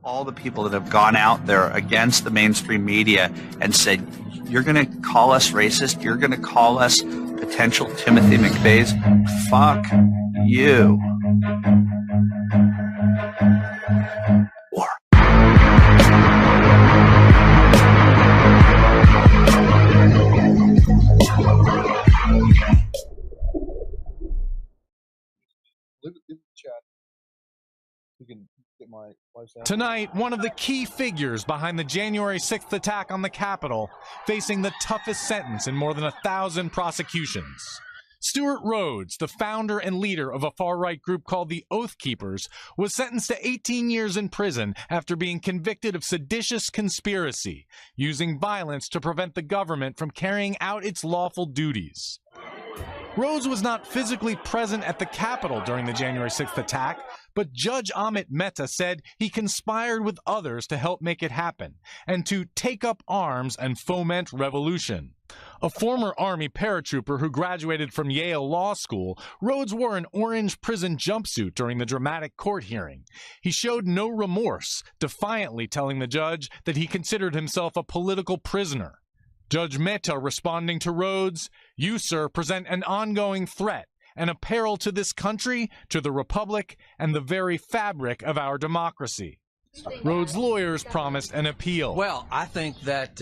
All the people that have gone out there against the mainstream media and said, you're going to call us racist, you're going to call us potential Timothy McVeighs, fuck you. War. Leave it in the chat. We can get my wife's answer. Tonight, one of the key figures behind the January 6th attack on the Capitol, facing the toughest sentence in more than 1,000 prosecutions. Stewart Rhodes, the founder and leader of a far-right group called the Oath Keepers, was sentenced to 18 years in prison after being convicted of seditious conspiracy, using violence to prevent the government from carrying out its lawful duties. Rhodes was not physically present at the Capitol during the January 6th attack, but Judge Amit Mehta said he conspired with others to help make it happen and to take up arms and foment revolution. A former Army paratrooper who graduated from Yale Law School, Rhodes wore an orange prison jumpsuit during the dramatic court hearing. He showed no remorse, defiantly telling the judge that he considered himself a political prisoner. Judge Mehta responding to Rhodes, "You, sir, present an ongoing threat and a peril to this country, to the republic, and the very fabric of our democracy." Rhodes' lawyers promised an appeal. Well, I think that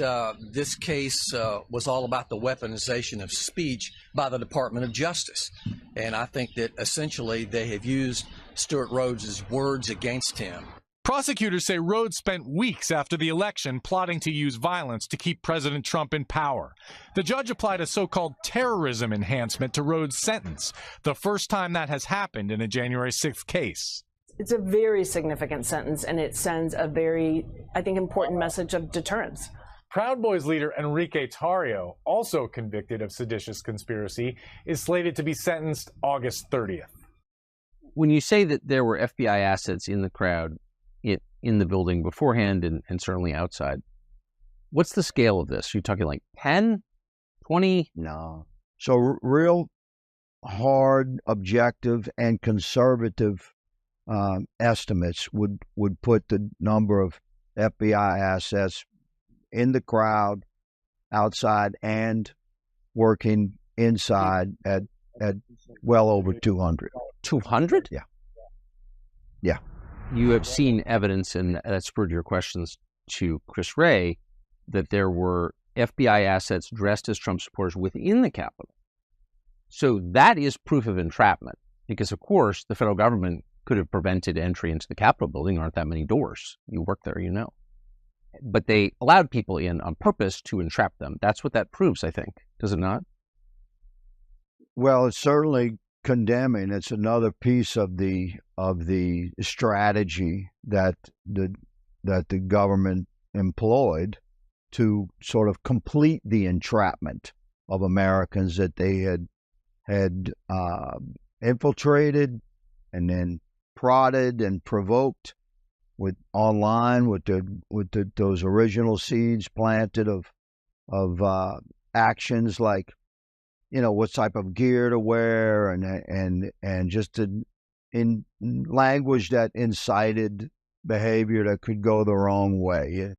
this case was all about the weaponization of speech by the Department of Justice. And I think that essentially they have used Stewart Rhodes' words against him. Prosecutors say Rhodes spent weeks after the election plotting to use violence to keep President Trump in power. The judge applied a so-called terrorism enhancement to Rhodes' sentence, the first time that has happened in a January 6th case. It's a very significant sentence, and it sends a very, I think, important message of deterrence. Proud Boys leader Enrique Tarrio, also convicted of seditious conspiracy, is slated to be sentenced August 30th. When you say that there were FBI assets in the crowd, in the building beforehand and certainly outside, what's the scale of this? Are you talking like 10, 20? No. So real hard, objective, and conservative estimates would put the number of FBI assets in the crowd, outside, and working inside at well over 200. 200? Yeah. Yeah. You have seen evidence, and that spurred your questions to Chris Wray, that there were FBI assets dressed as Trump supporters within the Capitol. So that is proof of entrapment, because, of course, the federal government could have prevented entry into the Capitol building. There aren't that many doors. You work there, you know. But they allowed people in on purpose to entrap them. That's what that proves, I think. Does it not? Well, it's certainly condemning. It's another piece of the strategy that the government employed to sort of complete the entrapment of Americans that they had infiltrated and then prodded and provoked with those original seeds planted of actions like, you know, what type of gear to wear and just in language that incited behavior that could go the wrong way.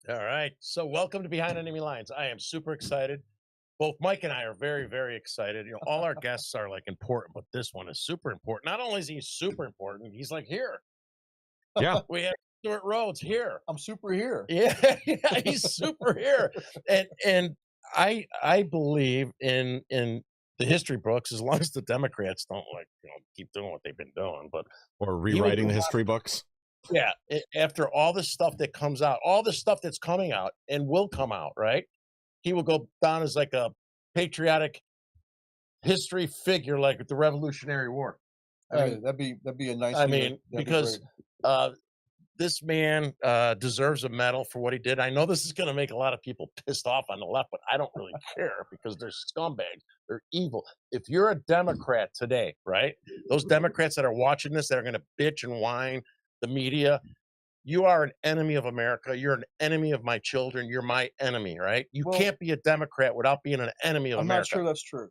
All right. So welcome to Behind Enemy Lines. I am super excited. Both Mike and I are very, very excited. You know, all our guests are like important, but this one is super important. Not only is he super important, he's like here. Yeah. We have Stewart Rhodes here. I'm super here. Yeah, he's super here. And I believe in the history books, as long as the Democrats don't keep doing what they've been doing, or rewriting the history books. Yeah, after all the stuff that comes out, all the stuff that's coming out and will come out, right? He will go down as like a patriotic history figure, like the Revolutionary War. That'd be a nice. I mean, because this man deserves a medal for what he did. I know this is going to make a lot of people pissed off on the left, but I don't really care because they're scumbags. They're evil. If you're a Democrat today, right? Those Democrats that are watching this, that are going to bitch and whine, the media, you are an enemy of America. You're an enemy of my children. You're my enemy, right? You can't be a Democrat without being an enemy of America. I'm not sure that's true.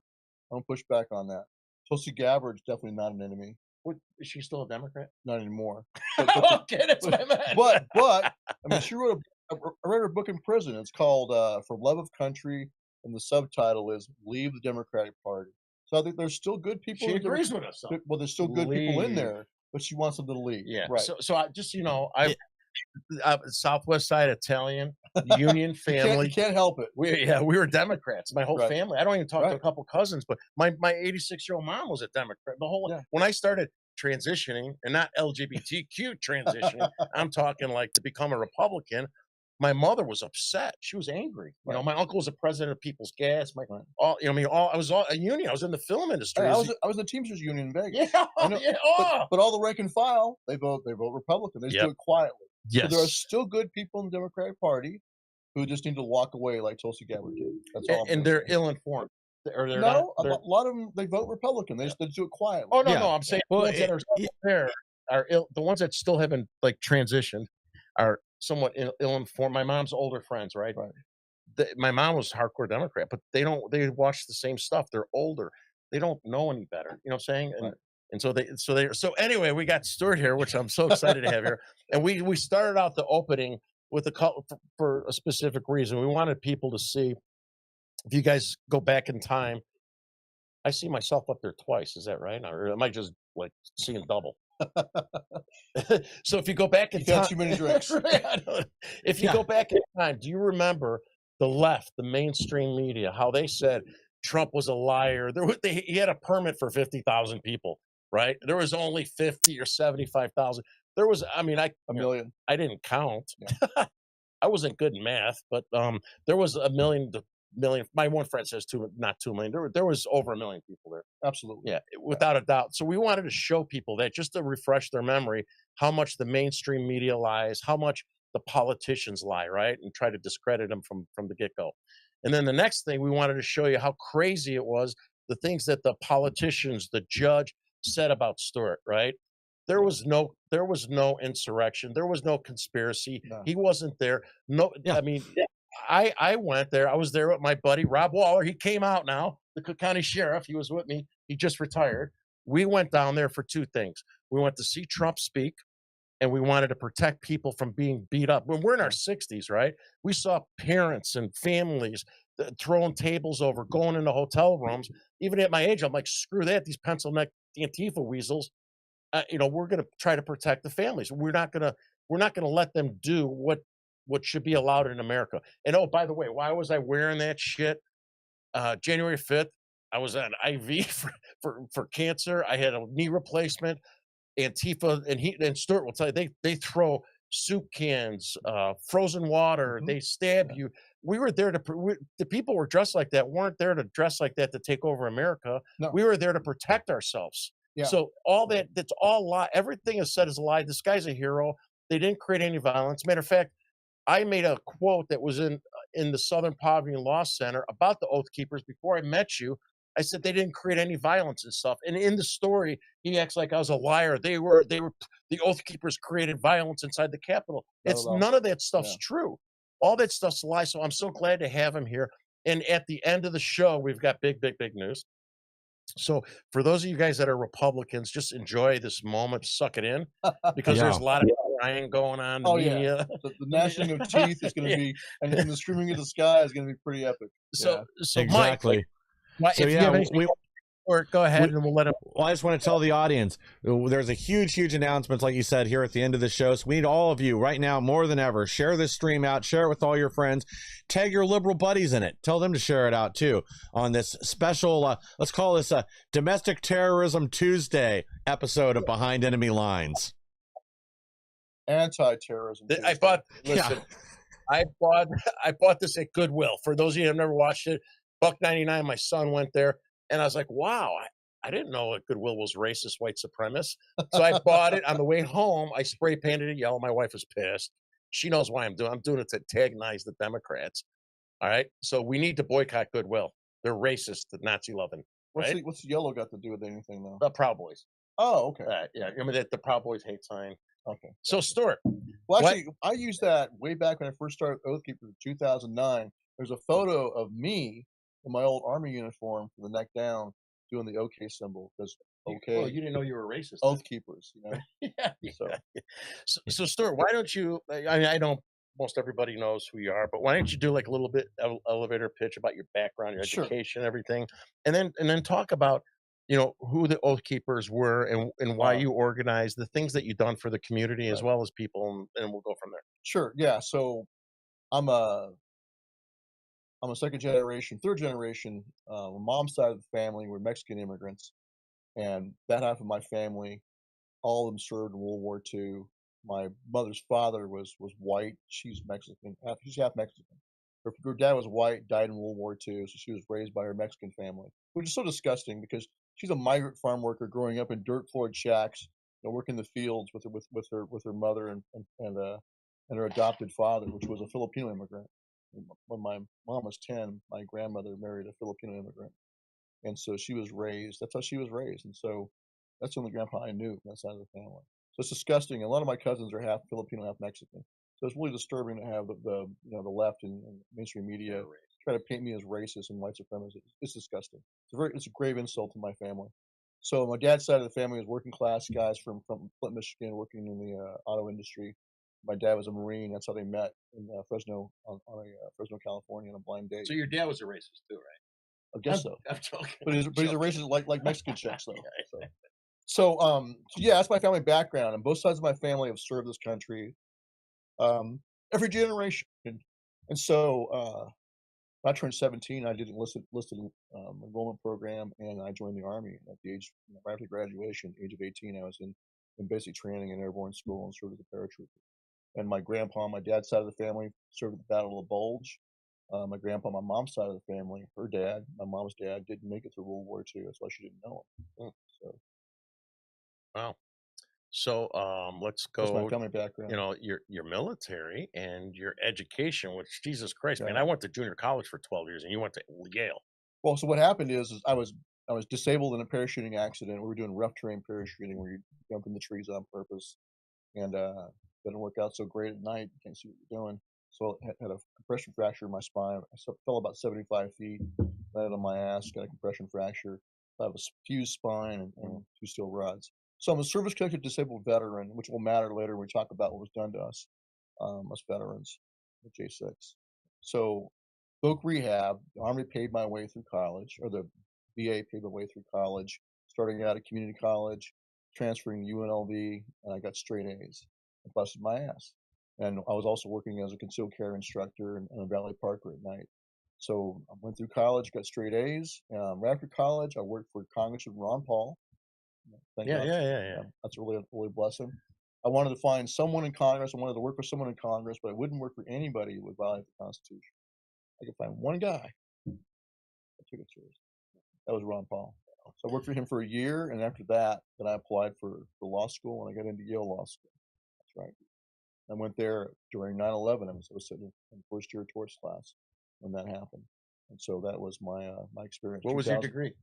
I don't push back on that. Tulsi Gabbard's definitely not an enemy. What, is she still a Democrat? Not anymore. Okay, that's what I meant. But I mean, she wrote I read her book in prison. It's called "For Love of Country," and the subtitle is "Leave the Democratic Party." So I think there's still good people. She agrees with us. Well, there's still good people in Leave. there, but she wants them to leave. Yeah. Right. So I just, you know, I Southwest Side Italian Union family. You can't help it. We were Democrats. My whole Right. family. I don't even talk to a Right. couple cousins, but my 86-year-old mom was a Democrat. The whole when I started transitioning, and not LGBTQ transitioning, I'm talking like to become a Republican. My mother was upset. She was angry. You know, my uncle was the president of People's Gas. I was all a union. I was in the film industry. Hey, I was in the Teamsters Union in Vegas. Yeah, I know, but all the rank and file, they vote Republican. They just do it quietly. Yes. So there are still good people in the Democratic Party who just need to walk away like Tulsi Gabbard did. That's all. And they're ill-informed. Or they're no, not, a lot of them, they vote Republican. They just do it quietly. Oh, no, I'm saying the ones that are there are the ones that still haven't like transitioned are somewhat ill-informed. My mom's older friends, right? My mom was a hardcore Democrat, but they watch the same stuff. They're older. They don't know any better. You know what I'm saying? And so anyway, we got Stewart here, which I'm so excited to have here. And we started out the opening with for a specific reason. We wanted people to see, if you guys go back in time, I see myself up there twice. Is that right? Or am I just like seeing double? So if you go back in time, too many drinks. If you go back in time, do you remember the left, the mainstream media, how they said Trump was a liar? He had a permit for 50,000 people, right? There was only 50 or 75,000. There was, I mean, a million. I didn't count. Yeah. I wasn't good in math, but there was a million. My one friend says not 2 million. There was over 1 million people there. Absolutely. Yeah, without a doubt. So we wanted to show people that, just to refresh their memory, how much the mainstream media lies, how much the politicians lie, right? And try to discredit them from the get-go. And then the next thing, we wanted to show you how crazy it was, the things that the politicians, the judge said about Stewart, right? There was no insurrection. There was no conspiracy. No. He wasn't there. No, I mean, I went there. I was there with my buddy, Rob Waller. He came out now, the Cook County Sheriff. He was with me. He just retired. We went down there for two things. We went to see Trump speak, and we wanted to protect people from being beat up. When we're in our 60s, right? We saw parents and families throwing tables over, going into hotel rooms. Even at my age, I'm like, screw that. These pencil-neck Antifa weasels. We're going to try to protect the families. We're not going to let them do what should be allowed in America. And oh, by the way, why was I wearing that shit? January 5th, I was on IV for cancer. I had a knee replacement. Antifa and Stewart will tell you, they throw soup cans, frozen water. They stab you. We were there the people were dressed like that weren't there to dress like that to take over America. No. We were there to protect ourselves. Yeah. So that's all lie. Everything is said is a lie. This guy's a hero. They didn't create any violence. Matter of fact, I made a quote that was in the Southern Poverty and Law Center about the Oath Keepers before I met you. I said they didn't create any violence and stuff. And in the story, he acts like I was a liar. They were the Oath Keepers created violence inside the Capitol. None of that stuff's true. All that stuff's a lie. So I'm so glad to have him here. And at the end of the show, we've got big news. So for those of you guys that are Republicans, just enjoy this moment, suck it in, because there's a lot of crying going on. The gnashing of teeth is going to be, and the screaming of the sky is going to be pretty epic. So exactly. Mike, if you have anything, go ahead and we'll let him. Well, I just want to tell the audience, there's a huge announcement, like you said, here at the end of the show. So we need all of you right now more than ever. Share this stream out. Share it with all your friends. Tag your liberal buddies in it. Tell them to share it out too on this special, let's call this a Domestic Terrorism Tuesday episode of Behind Enemy Lines. Anti-terrorism Tuesday. I bought this at Goodwill. For those of you who have never watched it, $1.99. My son went there, and I was like, "Wow, I didn't know that Goodwill was racist, white supremacist." So I bought it. On the way home, I spray painted it yellow. My wife was pissed. She knows why I'm doing it to antagonize the Democrats. All right, so we need to boycott Goodwill. They're racist, Nazi loving. Right? What's the yellow got to do with anything, though? The Proud Boys. Oh, okay. Yeah, I mean the Proud Boys hate sign. Okay. So Stewart. Well, actually, I used that way back when I first started Oath Keepers in 2009. There's a photo of me in my old Army uniform from the neck down doing the OK symbol, because Okay. Well, you didn't know you were racist. Oath keepers, you know. Yeah, So yeah. So, Stuart, why don't you? I mean, I know most everybody knows who you are, but why don't you do like a little bit elevator pitch about your background, your sure. education, everything, and then talk about who the Oath Keepers were and why Wow. you organized the things that you've done for the community as Right. well as people, and we'll go from there. Sure. Yeah. So I'm a third generation. My mom's side of the family were Mexican immigrants, and that half of my family, all of them served in World War II. My mother's father was white. She's Mexican. She's half Mexican. Her dad was white, died in World War II, so she was raised by her Mexican family, which is so disgusting because she's a migrant farm worker growing up in dirt floored shacks, working the fields with her mother and her adopted father, which was a Filipino immigrant. When my mom was 10, my grandmother married a Filipino immigrant, and so she was raised. That's how she was raised, and so that's the only grandpa I knew from that side of the family. So it's disgusting. A lot of my cousins are half Filipino, half Mexican. So it's really disturbing to have the left and mainstream media try to paint me as racist and white supremacist. It's disgusting. It's a grave insult to my family. So my dad's side of the family was working class guys from Flint, Michigan, working in the auto industry. My dad was a Marine. That's how they met in Fresno Fresno, California, on a blind date. So your dad was a racist too, right? I guess so. I'm joking. But he's a racist like Mexican chicks though. So yeah, that's my family background, and both sides of my family have served this country, every generation. And so I turned 17. I did enlisted enrollment program, and I joined the Army at the age, right after graduation, age of 18. I was in basic training in airborne school and served as a paratrooper. And my grandpa on my dad's side of the family served at the Battle of the Bulge. My grandpa on my mom's side of the family, my mom's dad, didn't make it through World War II. That's why she didn't know him. So Wow. So let's that's my go. family background. Your military and your education. Which Jesus Christ, man! Yeah. I went to junior college for 12 years, and you went to Yale. Well, so what happened is I was disabled in a parachuting accident. We were doing rough terrain parachuting where you jump in the trees on purpose, and didn't work out so great at night. You can't see what you're doing. So I had a compression fracture in my spine. I fell about 75 feet, landed on my ass, got a compression fracture. I have a fused spine and 2 steel rods. So I'm a service-connected disabled veteran, which will matter later when we talk about what was done to us, us veterans at J6. So spoke rehab. The Army paid my way through college, or the VA paid my way through college, starting out at community college, transferring to UNLV, and I got straight A's. I busted my ass. And I was also working as a concealed carry instructor in a Valley Parker at night. So I went through college, got straight A's. Right after college, I worked for Congressman Ron Paul. Thank God. Yeah. That's really a blessing. I wanted to find someone in Congress. I wanted to work for someone in Congress, but I wouldn't work for anybody who would violate the Constitution. I could find one guy. I took it seriously. That was Ron Paul. So I worked for him for a year, and after that, then I applied for law school, and I got into Yale Law School. That's right. I went there during 9/11. I was sitting in first year torts class when that happened, and so that was my experience. What was your degree?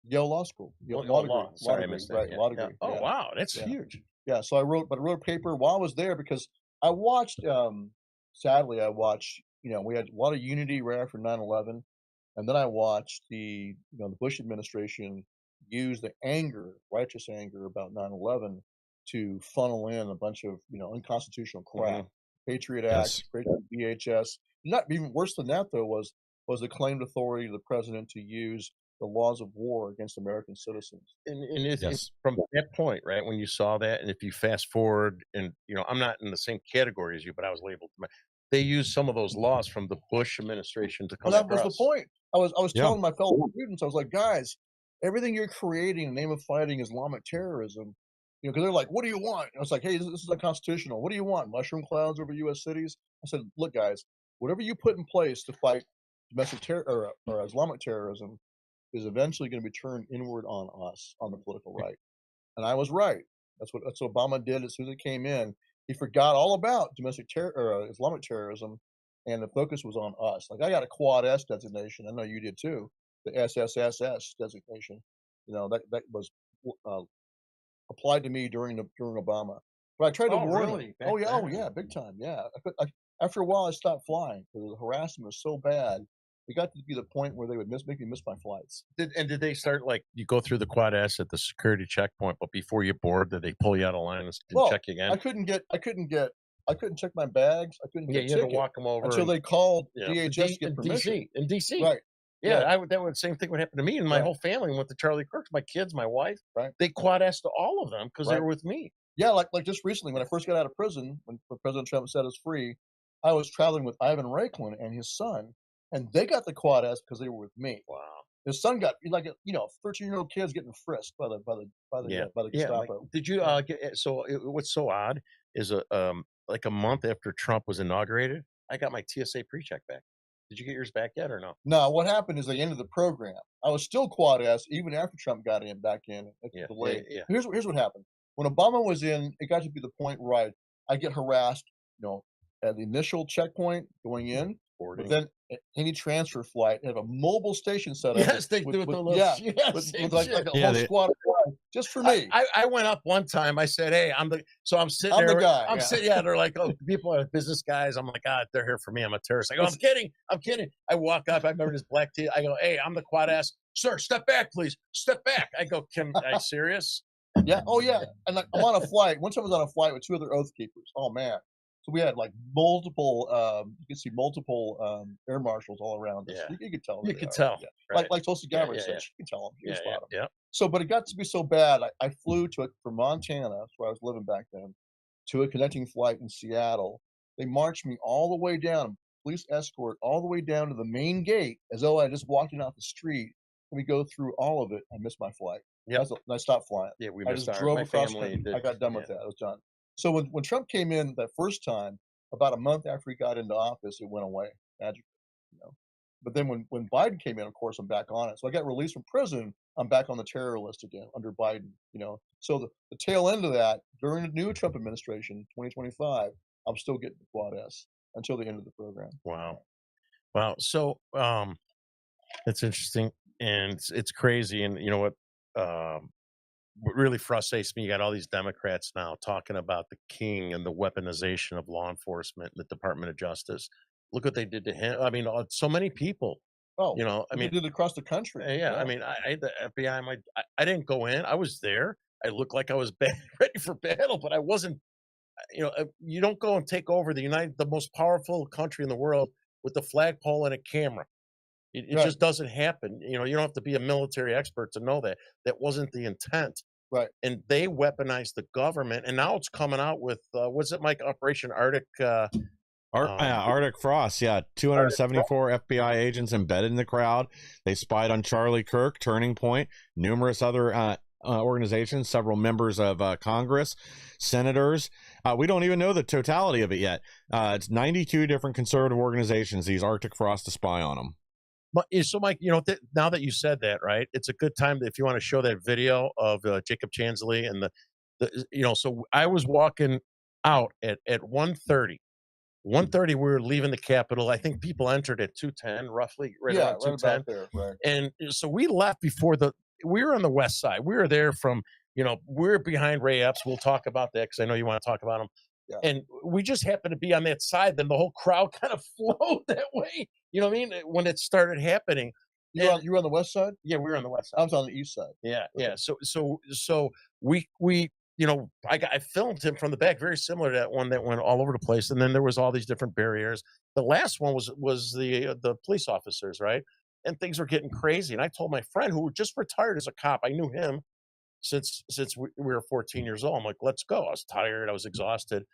Yale Law School. Yale, law degree. Sorry, I degree, missed that. right? Yeah. Law degree. Oh yeah. wow, that's Yeah. huge. Yeah. So I wrote a paper while I was there because I watched. Sadly, I watched. We had a lot of unity right after 9/11, and then I watched the Bush administration use the righteous anger about 9/11, to funnel in a bunch of unconstitutional crap. Patriot Act, VHS. Not even worse than that though was the claimed authority of the president to use the laws of war against American citizens. And it's from that point, right, when you saw that, and if you fast forward, and I'm not in the same category as you, but I was labeled. They used some of those laws from the Bush administration to come. Well, that was the point. I was telling my fellow students, I was like, guys, everything you're creating in the name of fighting Islamic terrorism, because they're like, what do you want? And I was like, hey, this is unconstitutional. What do you want? Mushroom clouds over U.S. cities? I said, look, guys, whatever you put in place to fight domestic terror or Islamic terrorism is eventually going to be turned inward on us, on the political right. And I was right. That's what Obama did as soon as he came in. He forgot all about domestic terror or Islamic terrorism, and the focus was on us. Like I got a Quad S designation. I know you did too. The SSSS designation. That was applied to me during Obama. But I tried to warn him. Oh yeah, big time. Yeah. After a while, I stopped flying because the harassment was so bad it got to be the point where they would make me miss my flights. Did they start, like, you go through the Quad S at the security checkpoint, but before you board, did they pull you out of line and check you again? I couldn't check my bags. I couldn't get you had to walk them over until they called DHS to get permission. In DC. Right. Yeah, same thing would happen to me and my whole family went to Charlie Kirk's, my kids, my wife. Right. They Quad S to all of them because they were with me. Yeah, like just recently when I first got out of prison, when President Trump set us free, I was traveling with Ivan Raiklin and his son, and they got the Quad S because they were with me. Wow. His son got 13-year-old kids getting frisked by the Gestapo. Did you what's so odd is like a month after Trump was inaugurated, I got my TSA pre-check back. Did you get yours back yet or no? No, what happened is they ended the program. I was still Quad S even after Trump got back in. Delayed. Here's what happened. When Obama was in, it got to be the point where I get harassed, at the initial checkpoint going in, but then any transfer flight, they have a mobile station set up. Yes, they do with the little with like a whole squad of guys, just for me. I went up one time. I said, "Hey, I'm sitting I'm there. the guy. I'm sitting. Yeah, they're like, oh, people are business guys. I'm like, they're here for me. I'm a terrorist. I go, I'm kidding. I walk up. I remember this black tee. I go, hey, I'm the Quad S. Sir, step back, please. Step back. I go, are you serious? Yeah. Oh, yeah. And I'm on a flight. Once I was on a flight with 2 other Oath Keepers. Oh, man. So we had like multiple, you can see multiple air marshals all around us. Yeah. You could tell. You could tell. Yeah. Right. Like Tulsi Gabbard said, you could tell them. Yeah. So, but it got to be so bad. I flew from Montana, that's where I was living back then, to a connecting flight in Seattle. They marched me all the way down, police escort, all the way down to the main gate, as though I just walked in off the street. And we go through all of it. I missed my flight. Yeah. I stopped flying. Yeah, we I missed just our, drove my across family country. did. I got done with that. I was done. So when Trump came in that first time, about a month after he got into office, it went away magically. But then when Biden came in, of course, I'm back on it. So I got released from prison. I'm back on the terror list again under Biden. So the tail end of that, during the new Trump administration, 2025, I'm still getting the Quad S until the end of the program. Wow. So it's interesting and it's crazy. And you know what really frustrates me, you got all these Democrats now talking about the king and the weaponization of law enforcement and the Department of Justice. Look what they did to him. I mean, so many people. Oh, I mean, they did it across the country. Yeah. I mean, the FBI, I didn't go in. I was there. I looked like I was ready for battle, but I wasn't. You don't go and take over the most powerful country in the world with the flagpole and a camera. It Right. just doesn't happen. You don't have to be a military expert to know that. That wasn't the intent. Right. And they weaponized the government, and now it's coming out with what's it, Mike? Operation Arctic. Arctic Frost, 274 FBI agents embedded in the crowd. They spied on Charlie Kirk, Turning Point, numerous other organizations, several members of Congress, senators. We don't even know the totality of it yet. It's 92 different conservative organizations, these Arctic Frost, to spy on them. So, Mike, now that you said that, right, it's a good time if you want to show that video of Jacob Chansley and so I was walking out at 1:30. 1:30, we were leaving the Capitol. I think people entered at 2:10, roughly, around 2:10. Right about there, right. And so we left we were on the west side. We were there from, we're behind Ray Epps. We'll talk about that because I know you want to talk about him. Yeah. And we just happened to be on that side. Then the whole crowd kind of flowed that way. You know what I mean? When it started happening. You were on the west side? Yeah, we were on the west side. I was on the east side. Yeah, yeah. So we I filmed him from the back, very similar to that one that went all over the place. And then there was all these different barriers. The last one was the police officers, right? And things were getting crazy. And I told my friend who just retired as a cop, I knew him since we were 14 years old. I'm like, let's go. I was tired. I was exhausted.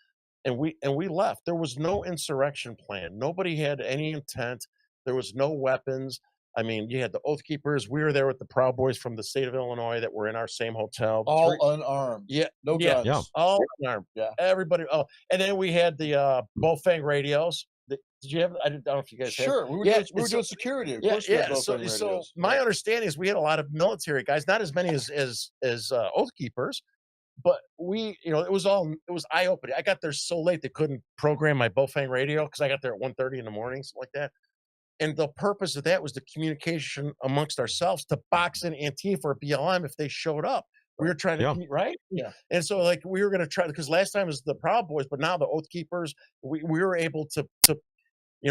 And we left. There was no insurrection plan. Nobody had any intent. There was no weapons. I mean, you had the Oath Keepers. We were there with the Proud Boys from the state of Illinois that were in our same hotel. All unarmed. Yeah. No guns. Yeah. All unarmed. Yeah. Everybody. Oh, and then we had the Bullfang radios. Did you have? I don't know if you guys had. Sure. We were doing security. Of course we had both So radios. my understanding is we had a lot of military guys, not as many as Oath Keepers, but it was eye opening. I got there so late they couldn't program my Bullfang radio because I got there at 1:30 in the morning, something like that. And the purpose of that was the communication amongst ourselves to box in Antifa or BLM if they showed up. We were trying to, right? Yeah. And so, we were going to try, because last time was the Proud Boys, but now the Oath Keepers, we were able to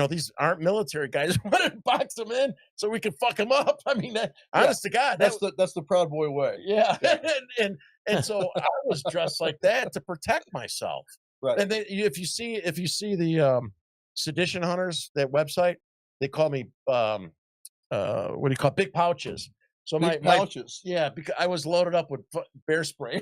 these aren't military guys. Want to box them in so we can fuck them up. I mean, honest to God, that's the Proud Boy way. Yeah, and so I was dressed like that to protect myself. Right. And then if you see the Sedition Hunters, that website, they call me what do you call it? Big pouches. So Big pouches. Yeah, because I was loaded up with bear spray.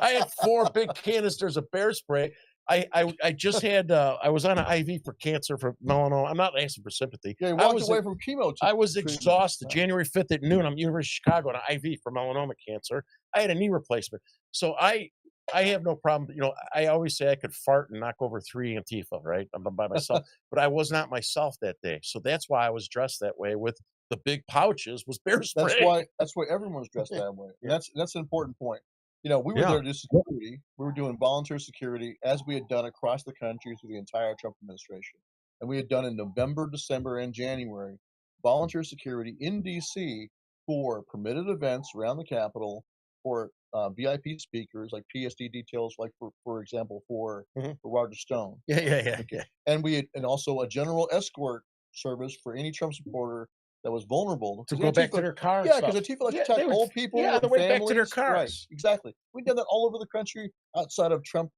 I had 4 big canisters of bear spray. I just had I was on an IV for cancer for melanoma. I'm not asking for sympathy. Yeah, you walked away from chemo. I was exhausted. January 5th at noon, I'm University of Chicago on an IV for melanoma cancer. I had a knee replacement. So I have no problem. I always say I could fart and knock over 3 Antifa, right? I'm by myself. But I was not myself that day. So that's why I was dressed that way with the big pouches was bear spray. That's why everyone's dressed that way. And that's an important point. We were there to do security. We were doing volunteer security as we had done across the country through the entire Trump administration. And we had done in November, December, and January volunteer security in D.C. for permitted events around the Capitol, for VIP speakers like PSD details, like for example for Roger Stone. Yeah. And also a general escort service for any Trump supporter that was vulnerable to go back to their cars. Yeah, because Antifa likes to attack old people. Yeah, they went back to their cars. Right, exactly. We've done that all over the country outside of Trump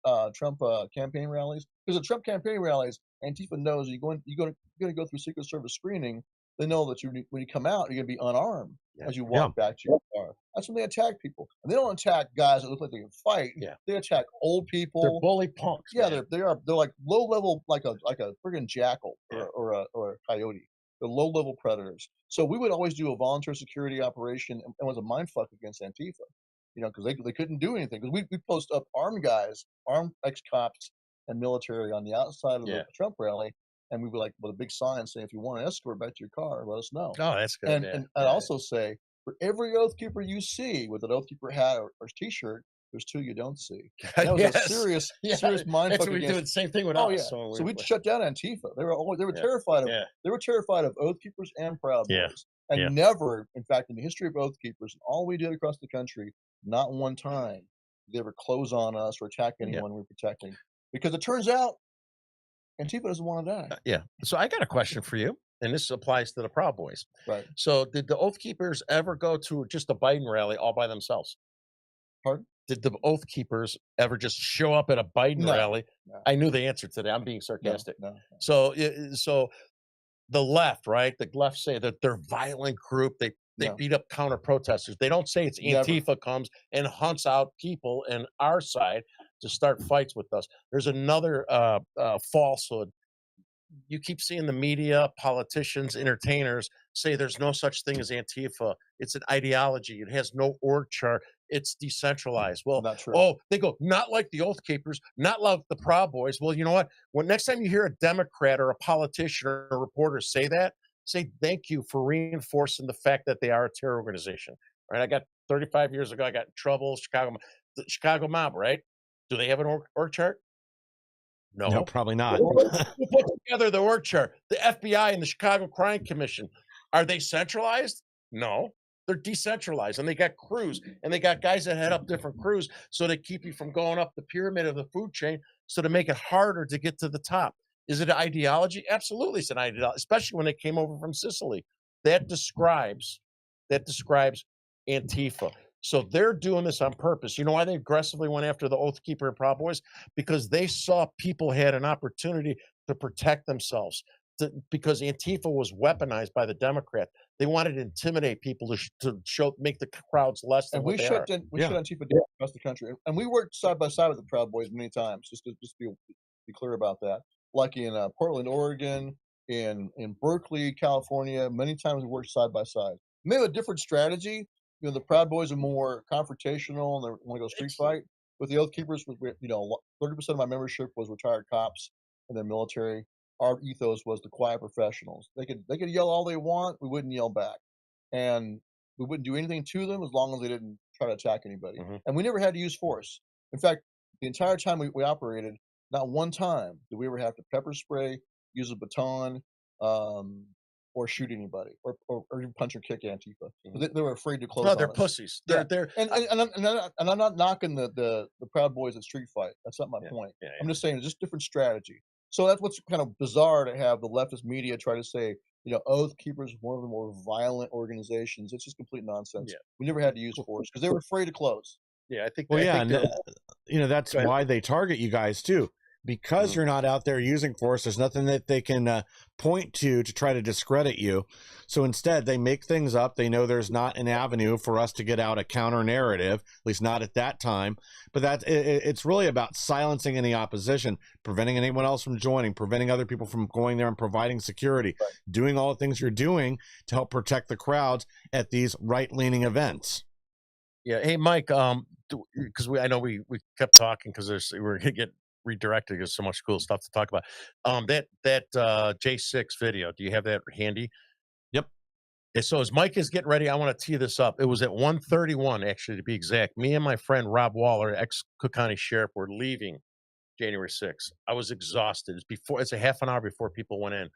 campaign rallies. Because at Trump campaign rallies, Antifa knows you're going to go through Secret Service screening. They know that when you come out, you're going to be unarmed as you walk back to your car. That's when they attack people. And they don't attack guys that look like they can fight. Yeah. They attack old people. They're bully punks. Yeah, they're like low level, like a friggin' jackal or a coyote. They're low level predators. So we would always do a volunteer security operation, and it was a mindfuck against Antifa, because they couldn't do anything. Because we post up armed guys, armed ex-cops and military on the outside of the Trump rally, and we would with a big sign saying, if you want an escort back to your car, let us know. Oh, that's good. And I'd also say, for every Oath Keeper you see with an Oath Keeper hat or T-shirt, there's 2 you don't see. That was a serious mindfuck. That's what we do. The same thing with us. Yeah. So we'd shut down Antifa. They were terrified of. They were terrified of Oath Keepers and Proud Boys. And never, in fact, in the history of Oath Keepers, and all we did across the country, not one time did they ever close on us or attack anyone we were protecting. Because it turns out Antifa doesn't want to die. So I got a question for you, and this applies to the Proud Boys. Right. So did the Oath Keepers ever go to just a Biden rally all by themselves? Pardon? Did the Oath Keepers ever just show up at a Biden rally? No. I knew the answer to that. I'm being sarcastic. No. So the left, right? The left say that they're a violent group. They beat up counter protesters. They don't say it's Antifa comes and hunts out people in our side to start fights with us. There's another falsehood. You keep seeing the media, politicians, entertainers say there's no such thing as Antifa. It's an ideology. It has no org chart. It's decentralized. Well, not true. Oh, they go, not like the Oath Keepers, not like the Proud Boys. Well, you know what? When next time you hear a Democrat or a politician or a reporter say that, say thank you for reinforcing the fact that they are a terror organization. Right? I got 35 years ago, I got in trouble, the Chicago mob, right? Do they have an org chart? No, probably not. Who put together the org chart? The FBI and the Chicago Crime Commission. Are they centralized? No, they're decentralized, and they got crews, and they got guys that head up different crews, so they keep you from going up the pyramid of the food chain, so to make it harder to get to the top. Is it an ideology? Absolutely, it's an ideology, especially when they came over from Sicily. That describes Antifa. So they're doing this on purpose. You know why they aggressively went after the Oath Keeper and Proud Boys? Because they saw people had an opportunity to protect themselves. Because Antifa was weaponized by the Democrats. They wanted to intimidate people to make the crowds less than we shut Antifa down across the country. And we worked side by side with the Proud Boys many times, just to be clear about that. Like in Portland, Oregon, in Berkeley, California, many times we worked side by side. And they have a different strategy. The Proud Boys are more confrontational and they want to go street fight. With the Oath Keepers, 30% of my membership was retired cops and then military. Our ethos was the quiet professionals. They could yell all they want. We wouldn't yell back, and we wouldn't do anything to them as long as they didn't try to attack anybody. Mm-hmm. And we never had to use force. In fact, the entire time we operated, not one time did we ever have to pepper spray, use a baton, or shoot anybody, or even punch or kick Antifa. Mm-hmm. They were afraid to close. No, they're pussies. They're and I'm not knocking the Proud Boys at street fight. That's not my point. I'm just saying, just different strategy. So that's what's kind of bizarre to have the leftist media try to say, Oath Keepers is one of the more violent organizations. It's just complete nonsense. Yeah. We never had to use force because they were afraid to close. Yeah, I think. Well, I yeah, think and they're- that's Go ahead. why they target you guys too, because you're not out there using force. There's nothing that they can point to try to discredit you. So instead, they make things up. They know there's not an avenue for us to get out a counter narrative, at least not at that time. But it's really about silencing any opposition, preventing anyone else from joining, preventing other people from going there and providing security, doing all the things you're doing to help protect the crowds at these right-leaning events. Yeah. Hey, Mike. Because I know we kept talking because we're gonna get redirected. There's so much cool stuff to talk about. That J6 video. Do you have that handy? Yep. And so as Mike is getting ready, I want to tee this up. It was at 1:31, actually, to be exact. Me and my friend Rob Waller, ex-Cook County Sheriff, were leaving January 6th. I was exhausted. It's a half an hour before people went in.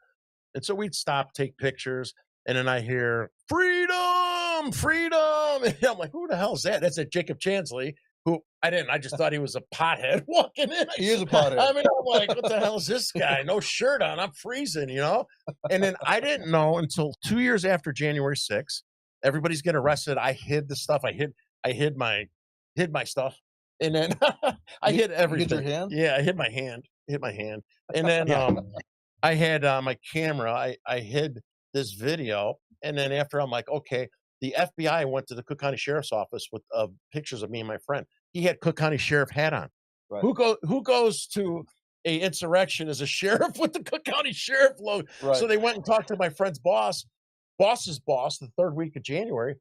And so we'd stop, take pictures, and then I hear, freedom, freedom. And I'm like, who the hell is that? That's at Jacob Chansley, who I just thought he was a pothead walking in. He is a pothead. I mean, I'm like, what the hell is this guy? No shirt on. I'm freezing, And then I didn't know until 2 years after January 6th. Everybody's getting arrested. I hid the stuff. I hid my stuff. And then I hid everything. You hid your hand? Yeah, I hid my hand. And then I had my camera. I hid this video. And then after I'm like, okay, the FBI went to the Cook County Sheriff's Office with pictures of me and my friend. He had Cook County Sheriff hat on. Right. Who goes to a insurrection as a sheriff with the Cook County Sheriff logo? Right. So they went and talked to my friend's boss's boss, the third week of January.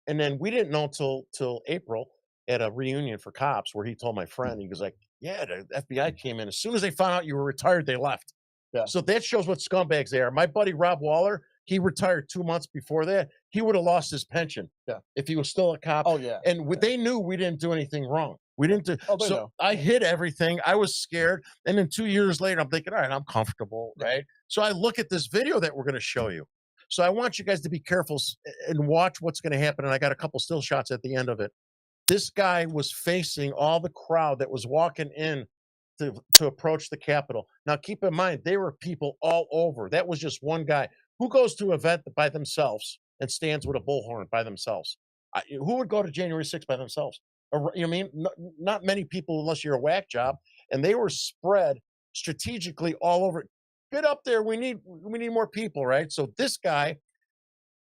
And then we didn't know till April at a reunion for cops where he told my friend, he was like, yeah, the FBI came in. As soon as they found out you were retired, they left. Yeah. So that shows what scumbags they are. My buddy Rob Waller, he retired 2 months before that. He would have lost his pension if he was still a cop. Oh, yeah. And they knew we didn't do anything wrong. We didn't do. Oh, they so know. I hid everything. I was scared. And then 2 years later, I'm thinking, all right, I'm comfortable, right? So I look at this video that we're going to show you. So I want you guys to be careful and watch what's going to happen. And I got a couple still shots at the end of it. This guy was facing all the crowd that was walking in to approach the Capitol. Now, keep in mind, there were people all over. That was just one guy. Who goes to an event by themselves and stands with a bullhorn by themselves? Who would go to January 6th by themselves? You know what I mean? Not many people unless you're a whack job. And they were spread strategically all over. Get up there. We need more people, right? So this guy,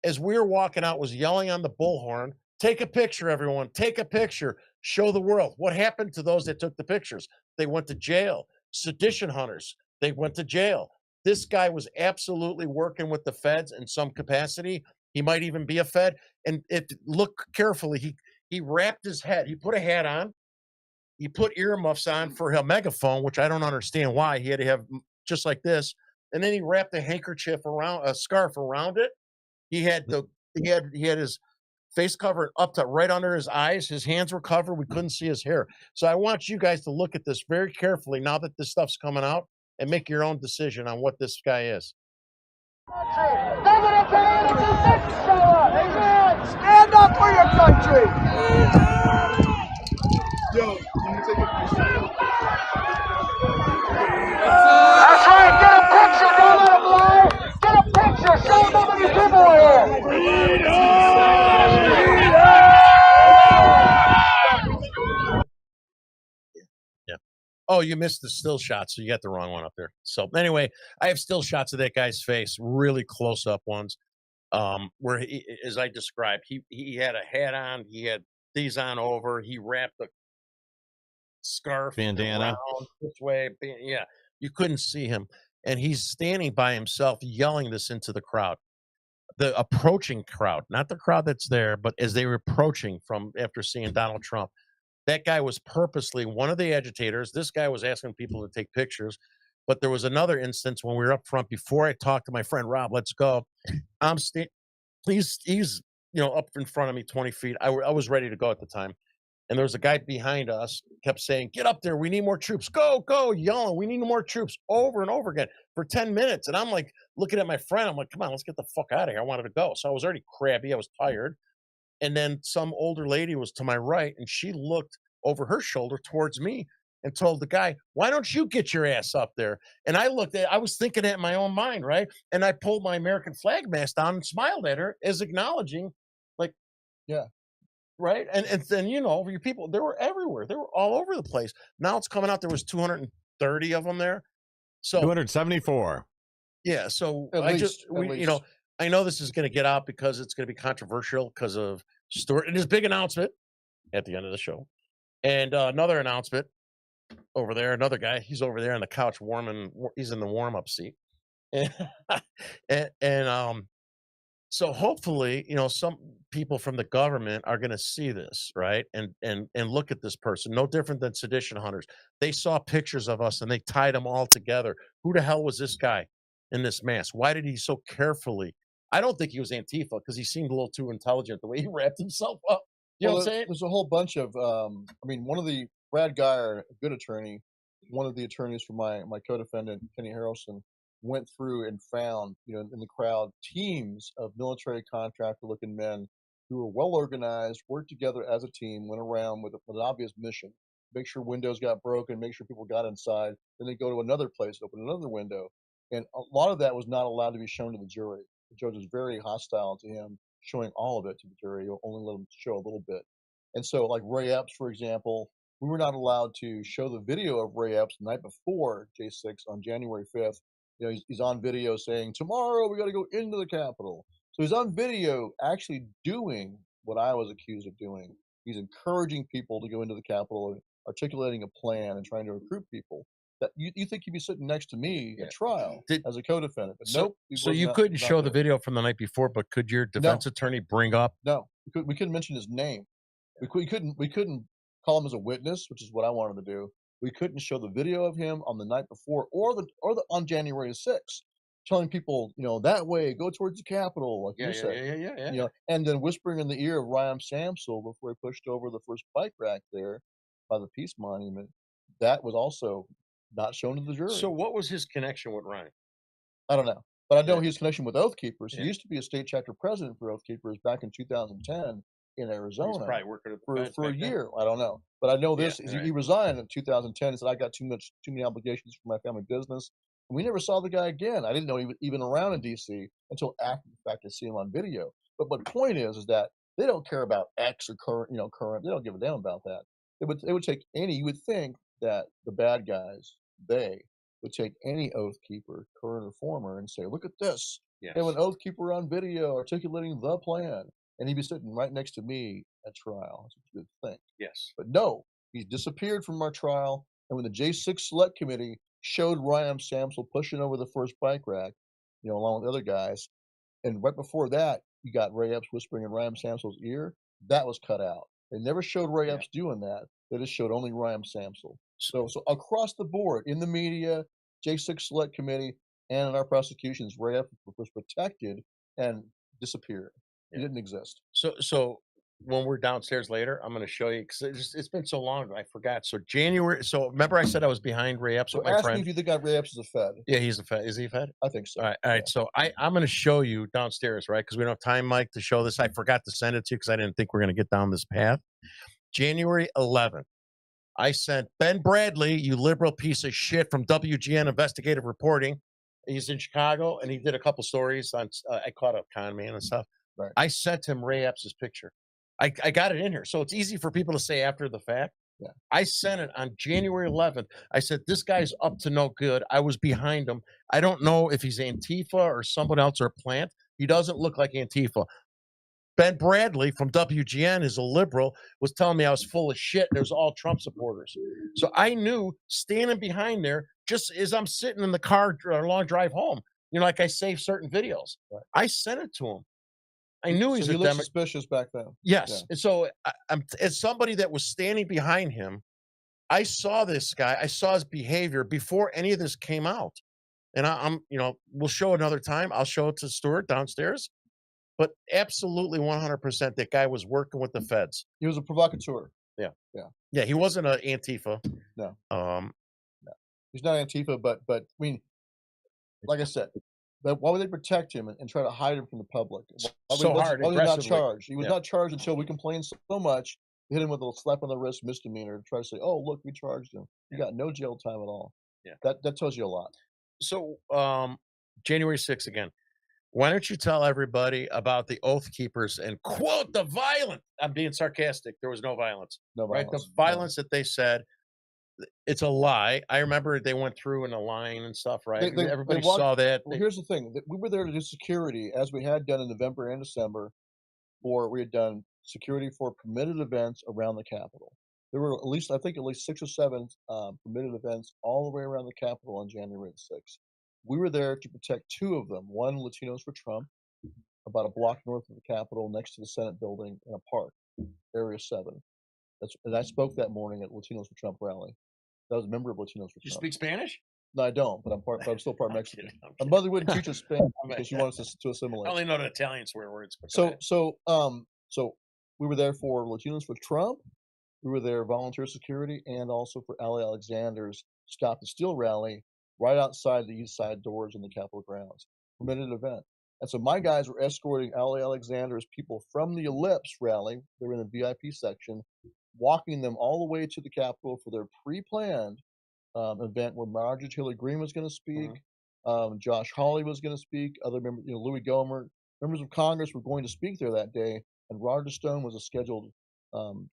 as we were walking out, was yelling on the bullhorn, take a picture, everyone. Take a picture. Show the world. What happened to those that took the pictures? They went to jail. Sedition hunters, they went to jail. This guy was absolutely working with the feds in some capacity. He might even be a Fed. And look carefully, he wrapped his head. He put a hat on. He put earmuffs on for a megaphone, which I don't understand why. He had to have just like this. And then he wrapped a handkerchief around, a scarf around it. He had his face covered up to right under his eyes. His hands were covered. We couldn't see his hair. So I want you guys to look at this very carefully now that this stuff's coming out and make your own decision on what this guy is. Stand up for your country. Yo, can you take a picture? That's right. Get a picture. Don't let him lie. Get a picture. Show them how many people are here. Oh, you missed the still shot, so you got the wrong one up there. So anyway, I have still shots of that guy's face, really close up ones, where he, as I described, he had a hat on, he had these on over, he wrapped a scarf bandana this way. Yeah, you couldn't see him, and he's standing by himself, yelling this into the crowd, the approaching crowd, not the crowd that's there, but as they were approaching from after seeing Donald Trump. That guy was purposely one of the agitators. This guy was asking people to take pictures. But there was another instance when we were up front before I talked to my friend Rob, let's go. He's up in front of me 20 feet. I was ready to go at the time. And there was a guy behind us kept saying, get up there. We need more troops. Go, yelling. We need more troops over and over again for 10 minutes. And I'm like looking at my friend. I'm like, come on, let's get the fuck out of here. I wanted to go. So I was already crabby. I was tired. And then some older lady was to my right, and she looked over her shoulder towards me, and told the guy, why don't you get your ass up there? And I was thinking that in my own mind, right? And I pulled my American flag mask down and smiled at her as acknowledging, like, Yeah. right? And then, you know, your people, they were everywhere. They were all over the place. Now it's coming out, there was 230 of them there. So 274. yeah, so At least. you know, I know this is going to get out because it's going to be controversial because of Stewart and his big announcement at the end of the show. And another announcement over there, another guy, he's over there on the couch warming, he's in the warm-up seat. And so hopefully, you know, some people from the government are going to see this, right? And look at this person, no different than sedition hunters. They saw pictures of us and they tied them all together. Who the hell was this guy in this mask? Why did he so carefully? I don't think he was Antifa because he seemed a little too intelligent the way he wrapped himself up. You know what I'm saying? There's a whole bunch of, I mean, one of the, Brad Geyer, a good attorney, one of the attorneys for my co-defendant, Kenny Harrelson, went through and found, you know, in the crowd, teams of military contractor-looking men who were well organized, worked together as a team, went around with an obvious mission: make sure windows got broken, make sure people got inside. Then they go to another place, open another window, and a lot of that was not allowed to be shown to the jury. The judge was very hostile to him showing all of it to the jury. He'll only let him show a little bit. And so, like Ray Epps, for example, we were not allowed to show the video of Ray Epps the night before J6 on January 5th. You know, he's on video saying, tomorrow we got to go into the Capitol. So he's on video actually doing what I was accused of doing. He's encouraging people to go into the Capitol and articulating a plan and trying to recruit people. That you think you'd be sitting next to me at trial as a co-defendant, but nope. So you couldn't show the video from the night before, but could your defense attorney bring up? No, we couldn't mention his name. We couldn't call him as a witness, which is what I wanted to do. We couldn't show the video of him on the night before or on January 6th, telling people, you know, that way, go towards the Capitol, like you said. Yeah. You know, and then whispering in the ear of Ryan Samsel before he pushed over the first bike rack there by the Peace Monument. That was also not shown to the jury. So what was his connection with Ryan? I don't know. But I know his connection with Oath Keepers. He used to be a state chapter president for Oath Keepers back in 2010 in Arizona. He's probably working at the for a year. I don't know. But I know this. He resigned in 2010 and said, I got too many obligations for my family business. And we never saw the guy again. I didn't know he was even around in D.C. until after the fact I see him on video. But the point is that they don't care about X or current. They don't give a damn about that. It would take any, you would think that the bad guys, they would take any Oath Keeper, current or former, and say, look at this. They have an Oath Keeper on video articulating the plan. And he'd be sitting right next to me at trial. That's a good thing. Yes. But no, he's disappeared from our trial. And when the J6 Select Committee showed Ryan Samsel pushing over the first bike rack, you know, along with the other guys, and right before that, you got Ray Epps whispering in Ryan Samsel's ear, that was cut out. They never showed Ray Epps doing that. They just showed only Ryan Samsel. So across the board, in the media, J6 Select Committee, and in our prosecutions, Ray Epps was protected and disappeared. He didn't exist. So when we're downstairs later, I'm going to show you because it's been so long I forgot. So January. So remember I said I was behind Ray Epps with my friend. Ask me if you think Ray Epps is a Fed. Yeah, he's a Fed. Is he a Fed? I think so. All right. So I'm going to show you downstairs, right? Because we don't have time, Mike, to show this. I forgot to send it to you because I didn't think we're going to get down this path. January 11th. I sent Ben Bradley, you liberal piece of shit from WGN Investigative Reporting. He's in Chicago, and he did a couple stories on. I caught up Con Man and stuff. Right. I sent him Ray Epps' picture. I got it in here, so it's easy for people to say after the fact. Yeah. I sent it on January 11th. I said, this guy's up to no good. I was behind him. I don't know if he's Antifa or someone else or a plant. He doesn't look like Antifa. Ben Bradley from WGN is a liberal, was telling me I was full of shit. There's all Trump supporters. So I knew standing behind there, just as I'm sitting in the car, a long drive home, you know, like I save certain videos. Right. I sent it to him. I knew he's he looked suspicious back then. Yes. Yeah. And so I'm as somebody that was standing behind him, I saw this guy. I saw his behavior before any of this came out. And I'm, you know, we'll show another time. I'll show it to Stewart downstairs. But absolutely 100% that guy was working with the feds. He was a provocateur. Yeah, he wasn't an Antifa. No. No. He's not Antifa, but I mean, like I said, why would they protect him and try to hide him from the public? Why was he not charged? He was not charged until we complained so much hit him with a slap on the wrist misdemeanor to try to say, "Oh, look, we charged him." You Yeah. got no jail time at all. Yeah. That tells you a lot. So, January 6th again. Why don't you tell everybody about the Oath Keepers and quote the violence? I'm being sarcastic. There was no violence. No Right? violence. The violence that they said, it's a lie. I remember they went through in a line and stuff, right? Everybody saw that. Well, here's the thing: we were there to do security, as we had done in November and December. We had done security for permitted events around the Capitol. There were at least 6 or 7 permitted events all the way around the Capitol on January 6th. We were there to protect 2 of them. One, Latinos for Trump, about a block north of the Capitol, next to the Senate building in a park, Area 7. And I spoke that morning at Latinos for Trump rally. I was a member of Latinos for You Trump. speak Spanish? No, I don't, but I'm still part I'm Mexican. kidding, I'm My kidding. mother wouldn't teach us Spanish because she wanted us to I assimilate. only know the Italian swear words. But go So, ahead. so we were there for Latinos for Trump. We were there volunteer security and also for Ali Alexander's Stop the Steal rally right outside the east side doors in the Capitol grounds. Permitted event. And so my guys were escorting Ali Alexander's people from the Ellipse rally. They were in the VIP section, walking them all the way to the Capitol for their pre-planned event where Marjorie Taylor Greene was going to speak. Josh Hawley was going to speak. Other members, Louis Gohmert, members of Congress were going to speak there that day. And Roger Stone was a scheduled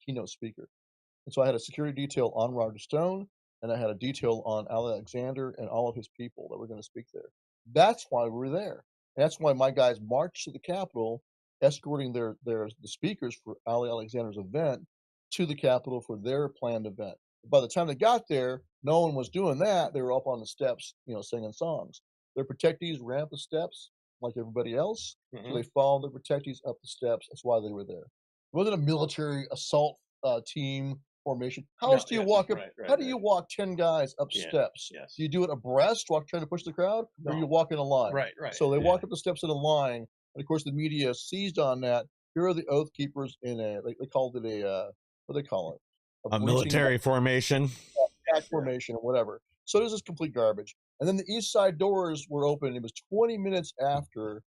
keynote speaker. And so I had a security detail on Roger Stone, and I had a detail on Al Alexander and all of his people that were going to speak there. That's why we were there. And that's why my guys marched to the Capitol, escorting the speakers for Ali Alexander's event to the Capitol for their planned event. By the time they got there, no one was doing that. They were up on the steps, singing songs. Their protectees ran up the steps like everybody else. So they followed their protectees up the steps. That's why they were there. It wasn't a military assault team formation. How else do you walk up? How do you walk 10 guys up steps? Yes. Do you do it abreast, trying to push the crowd, or you walk in a line? Right. So they walked up the steps in a line, and of course the media seized on that. Here are the Oath Keepers in they called it what do they call it? A military formation. Formation or whatever. So this is complete garbage. And then the east side doors were open. It was 20 minutes after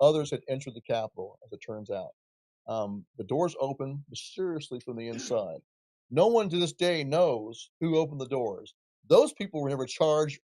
others had entered the Capitol, as it turns out. The doors opened mysteriously from the inside. No one to this day knows who opened the doors. Those people were never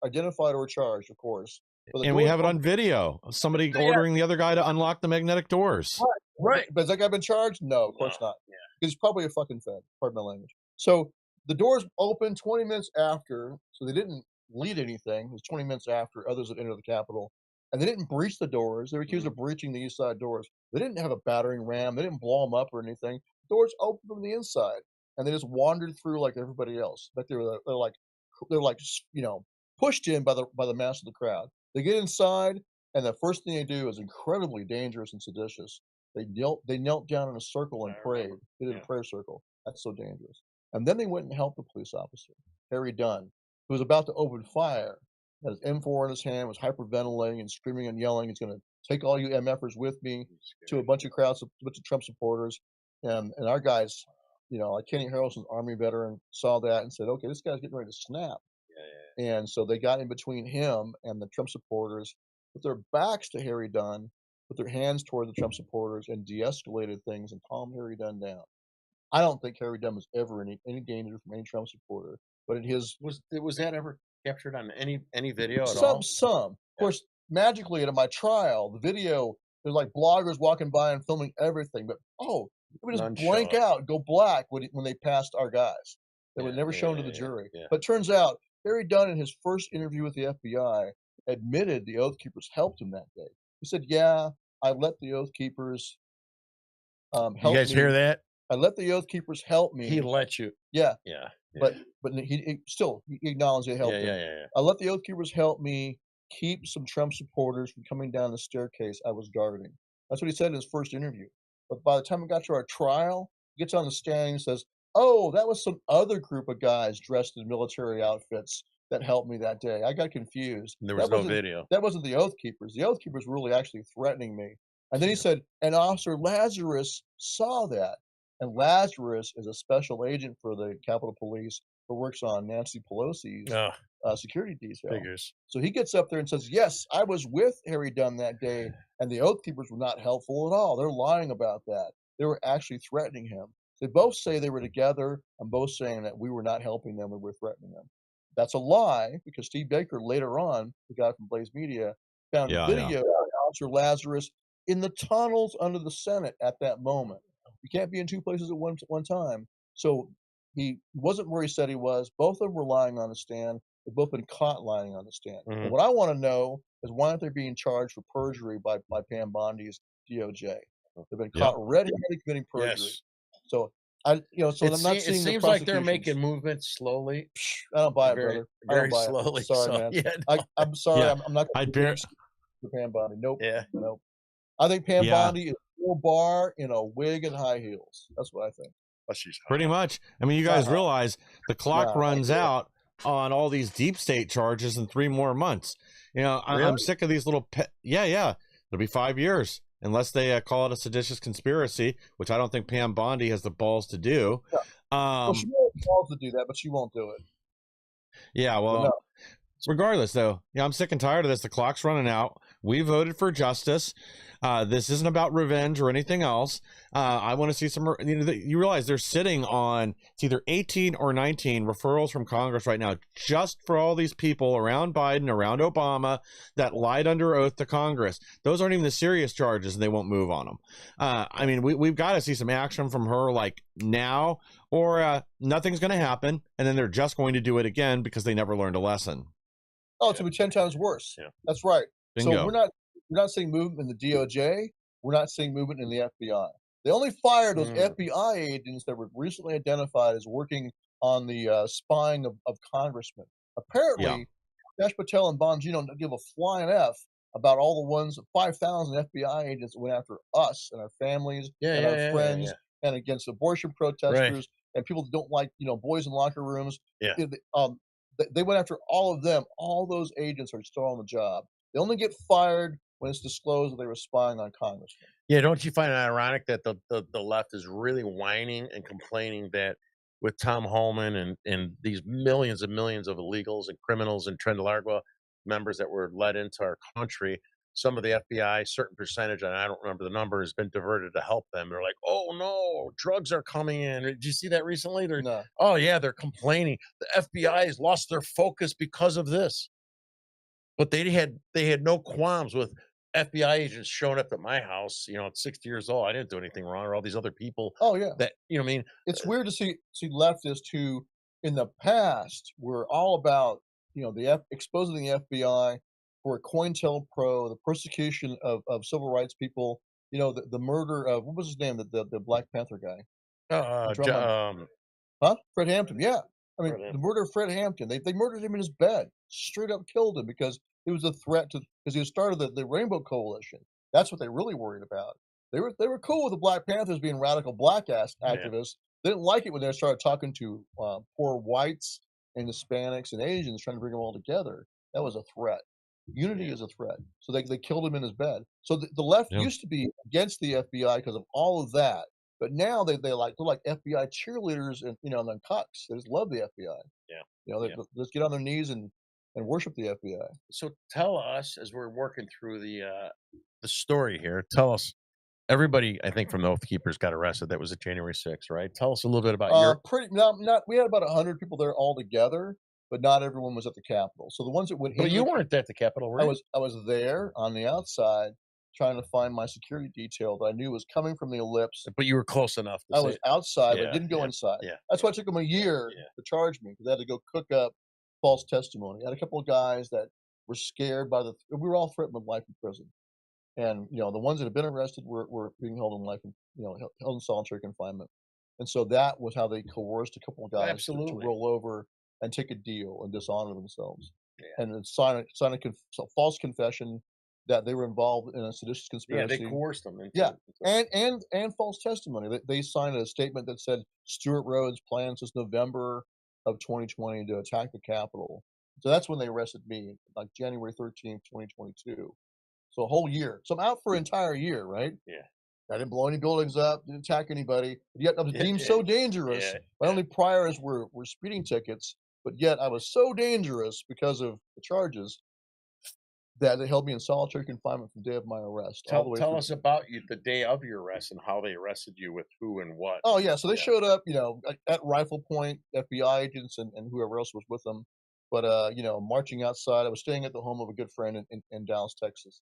identified or charged, of course. And we have it on video. Somebody ordering the other guy to unlock the magnetic doors. Right. But has that guy been charged? No, of course not. Yeah. Because he's probably a fucking fed, pardon my language. So the doors opened 20 minutes after, so they didn't lead anything. It was 20 minutes after others had entered the Capitol. And they didn't breach the doors. They were accused of breaching the east side doors. They didn't have a battering ram. They didn't blow them up or anything. The doors opened from the inside, and they just wandered through like everybody else. But they're like pushed in by the mass of the crowd. They get inside, and the first thing they do is incredibly dangerous and seditious. They knelt down in a circle and prayed. They did a prayer circle. That's so dangerous. And then they went and helped the police officer, Harry Dunn, who was about to open fire. Had his M4 in his hand, was hyperventilating and screaming and yelling. He's going to take all you MFers with me to a bunch of Trump supporters. And our guys, like Kenny Harrelson's Army veteran, saw that and said, okay, this guy's getting ready to snap. And so they got in between him and the Trump supporters, with their backs to Harry Dunn, put their hands toward the Trump supporters, and de-escalated things and calmed Harry Dunn down. I don't think Harry Dunn was ever in any danger from any Trump supporter, but was that ever captured on any video at all? Some. Of course, magically at my trial, the video, there's like bloggers walking by and filming everything, but it would just blank out, go black when they passed our guys. They were never shown to the jury. But it turns out Harry Dunn, in his first interview with the FBI, admitted the Oath Keepers helped him that day. He said, "Yeah, I let the Oath Keepers help me." You guys hear that? I let the Oath Keepers help me. He let you. Yeah. Yeah. But he acknowledged they helped him. Yeah. I let the Oath Keepers help me keep some Trump supporters from coming down the staircase I was guarding. That's what he said in his first interview. But by the time we got to our trial, he gets on the stand and says, "Oh, that was some other group of guys dressed in military outfits that helped me that day. I got confused. There was no video. That wasn't the Oath Keepers. The Oath Keepers were really actually threatening me." And then he said, "And Officer Lazarus saw that." And Lazarus is a special agent for the Capitol Police who works on Nancy Pelosi's security detail. Figures. So he gets up there and says, "Yes, I was with Harry Dunn that day, and the Oath Keepers were not helpful at all. They're lying about that. They were actually threatening him." They both say they were together, and both saying that we were not helping them, we were threatening them. That's a lie, because Steve Baker later on, the guy from Blaze Media, found video of Officer Lazarus in the tunnels under the Senate at that moment. You can't be in two places at one time. So he wasn't where he said he was. Both of them were lying on the stand. They've both been caught lying on the stand. And what I want to know is, why aren't they being charged for perjury by Pam Bondi's DOJ? They've been caught red-handed committing perjury. Yes. So I'm not seeing. It seems like they're making movements slowly. I don't buy it, brother. Very slowly. Sorry, so, man. Yeah, I'm sorry. Yeah. I'm not going to bear for Pam Bondi. Nope. Yeah. Nope. I think Pam Bondi is full bar in a wig and high heels. That's what I think. Pretty much. I mean, you guys realize the clock runs out on all these deep state charges in 3 more months. You know, I'm sick of these little. It'll be 5 years. Unless they call it a seditious conspiracy, which I don't think Pam Bondi has the balls to do. Yeah. Well, she has the balls to do that, but she won't do it. Yeah, well, regardless, though, I'm sick and tired of this. The clock's running out. We voted for justice. This isn't about revenge or anything else. I want to see some. You realize they're sitting on it's either 18 or 19 referrals from Congress right now, just for all these people around Biden, around Obama, that lied under oath to Congress. Those aren't even the serious charges, and they won't move on them. I mean, we've got to see some action from her, like now, or nothing's going to happen, and then they're just going to do it again because they never learned a lesson. Oh, it's going to be 10 times worse. Yeah. That's right. Bingo. So we're not seeing movement in the DOJ. We're not seeing movement in the FBI. They only fired those FBI agents that were recently identified as working on the spying of congressmen. Apparently, Dash Patel and Bongino don't give a flying F about all the ones, 5,000 FBI agents that went after us and our families and our friends and against abortion protesters and people that don't like, boys in locker rooms. Yeah. They went after all of them. All those agents are still on the job. They only get fired when it's disclosed that they were spying on congressmen. Yeah, don't you find it ironic that the left is really whining and complaining that with Tom Holman and these millions and millions of illegals and criminals and Trent Largua members that were let into our country, some of the FBI, certain percentage, and I don't remember the number, has been diverted to help them. They're like, oh no, drugs are coming in. Did you see that recently? No. Oh yeah, they're complaining. The FBI has lost their focus because of this. But they had no qualms with FBI agents showing up at my house, at 60 years old. I didn't do anything wrong, or all these other people. Oh yeah. That what I mean? It's weird to see leftists who in the past were all about, exposing the FBI for COINTELPRO, the persecution of civil rights people, the murder of, what was his name, the Black Panther guy? Fred Hampton, yeah. I mean, the murder of Fred Hampton, they murdered him in his bed, straight up killed him because he was a threat because he started the Rainbow Coalition. That's what they really worried about. They were cool with the Black Panthers being radical black activists. They didn't like it when they started talking to poor whites and Hispanics and Asians, trying to bring them all together. That was a threat. Unity is a threat. So they killed him in his bed. So the left used to be against the FBI because of all of that. But now they're like FBI cheerleaders and and then cucks. They just love the FBI. Yeah. They just get on their knees and worship the FBI. So tell us, as we're working through the story here, tell us. Everybody, I think, from the Oath Keepers got arrested. That was at January 6th, right? Tell us a little bit about your. We had about 100 people there all together, but not everyone was at the Capitol. So the ones that went. But you weren't at the Capitol, were you? I was there on the outside, trying to find my security detail that I knew was coming from the Ellipse. But you were close enough. I was outside, but didn't go inside. Yeah. That's why it took them a year to charge me, because they had to go cook up false testimony. I had a couple of guys that were scared by we were all threatened with life in prison. And, the ones that had been arrested were being held in life, held in solitary confinement. And so that was how they coerced a couple of guys to roll over and take a deal and dishonor themselves. Yeah. And then sign a false confession that they were involved in a seditious conspiracy. Yeah, they coerced them. And false testimony. They signed a statement that said Stewart Rhodes plans since November of 2020 to attack the Capitol. So that's when they arrested me, like January 13th, 2022. So a whole year. So I'm out for an entire year, right? Yeah. I didn't blow any buildings up, didn't attack anybody. But yet I was deemed so dangerous. My only priors were speeding tickets, but yet I was so dangerous because of the charges that they held me in solitary confinement from the day of my arrest. all the way Tell through. us about you the day of your arrest and how they arrested you with who and what. Oh yeah, so they Yeah. showed up, at rifle point, FBI agents and whoever else was with them. But marching outside, I was staying at the home of a good friend in Dallas, Texas,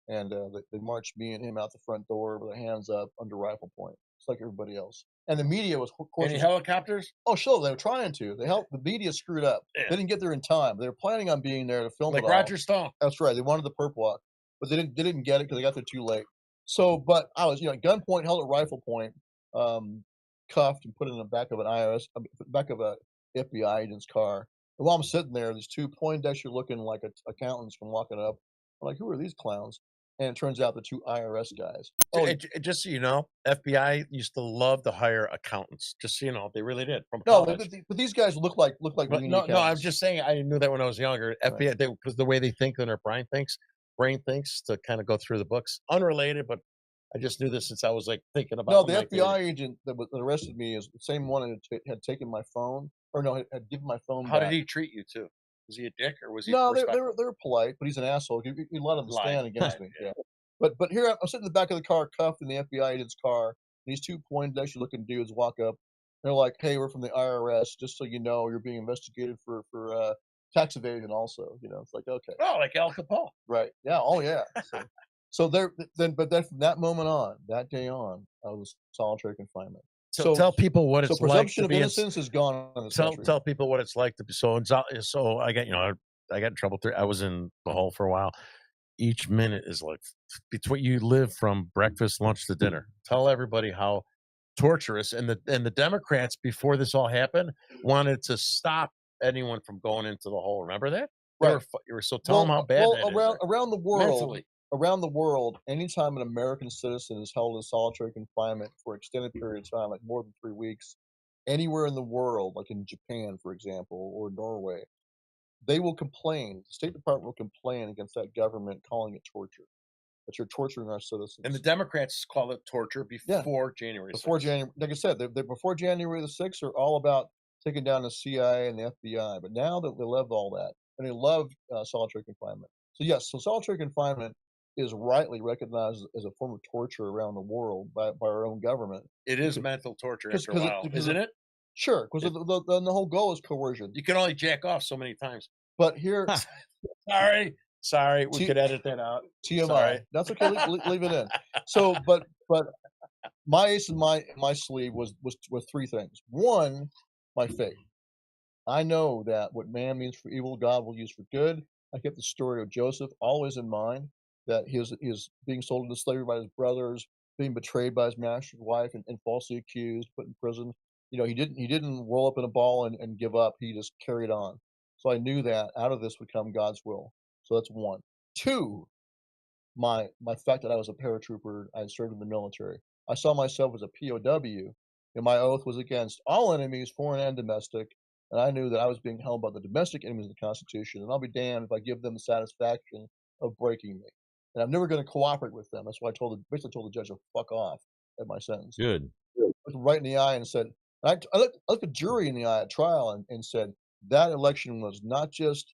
and they marched me and him out the front door with their hands up under rifle point, just like everybody else. And the media was, of course, Any helicopters? oh sure, they were trying to. The media screwed up. Yeah. They didn't get there in time. They were planning on being there to film Like it all. Roger Stone. That's right. They wanted the perp walk, but they didn't get it because they got there too late. So, but I was, at gunpoint, held at rifle point, cuffed and put in the back of back of a FBI agent's car. And while I'm sitting there, these two Poindexter looking like accountants come walking up. I'm like, who are these clowns? And it turns out the two IRS guys. Oh, Just so you know, FBI used to love to hire accountants. Just so you know, they really did. From no, college. but these guys look like But weenie no, I'm accountants. just saying. I knew that when I was younger. FBI, because the way they think and their brain thinks to kind of go through the books. Unrelated, but I just knew this since I was like thinking about. No, the FBI agent that arrested me is the same one that had taken my phone, or no, had given my phone. How back. did he treat you too? Was he a dick or was he? No, they were polite, but he's an asshole. He let them stand against me. Yeah. But here I'm sitting in the back of the car, cuffed in the FBI agent's car. And these two Poindexter looking dudes walk up. They're like, "Hey, we're from the IRS. Just so you know, you're being investigated for tax evasion. Also, it's like, okay, Oh, like Al Capone. right? Yeah. Oh, yeah. So then from that moment on, that day on, I was solitary confinement. So tell people what it's like. Presumption to of be innocence is gone in this country. Tell people what it's like to be so I got I got in trouble. I was in the hole for a while. Each minute is like between you live from breakfast, lunch to dinner. Tell everybody how torturous and the Democrats before this all happened wanted to stop anyone from going into the hole. Remember that? Right. So tell them how bad that is. Around the world, Mentally. around the world, anytime an American citizen is held in solitary confinement for an extended period of time, like more than 3 weeks, anywhere in the world, like in Japan, for example, or Norway, they will complain. The State Department will complain against that government, calling it torture. That you're torturing our citizens. And the Democrats call it torture before January 6th. Before January, like I said, they before January the 6th are all about taking down the CIA and the FBI. But now that they love all that, and they love solitary confinement. So yes, so solitary confinement is rightly recognized as a form of torture around the world by our own government. It is mental torture after a while, isn't it? Sure, because the whole goal is coercion. You can only jack off so many times. But here, sorry, we could edit that out. TMI. Sorry. That's okay. Leave it in. So, but my ace in my sleeve was three things. One, my faith. I know that what man means for evil, God will use for good. I kept the story of Joseph always in mind, that he was being sold into slavery by his brothers, being betrayed by his master's wife, and falsely accused, put in prison. He didn't roll up in a ball and give up. He just carried on. So I knew that out of this would come God's will. So that's one. Two, my fact that I was a paratrooper, I had served in the military. I saw myself as a POW, and my oath was against all enemies, foreign and domestic. And I knew that I was being held by the domestic enemies of the Constitution, and I'll be damned if I give them the satisfaction of breaking me. And I'm never going to cooperate with them. That's why I basically told the judge to fuck off at my sentence. Good. I looked right in the eye and said, I looked the jury in the eye at trial and said, that election was not just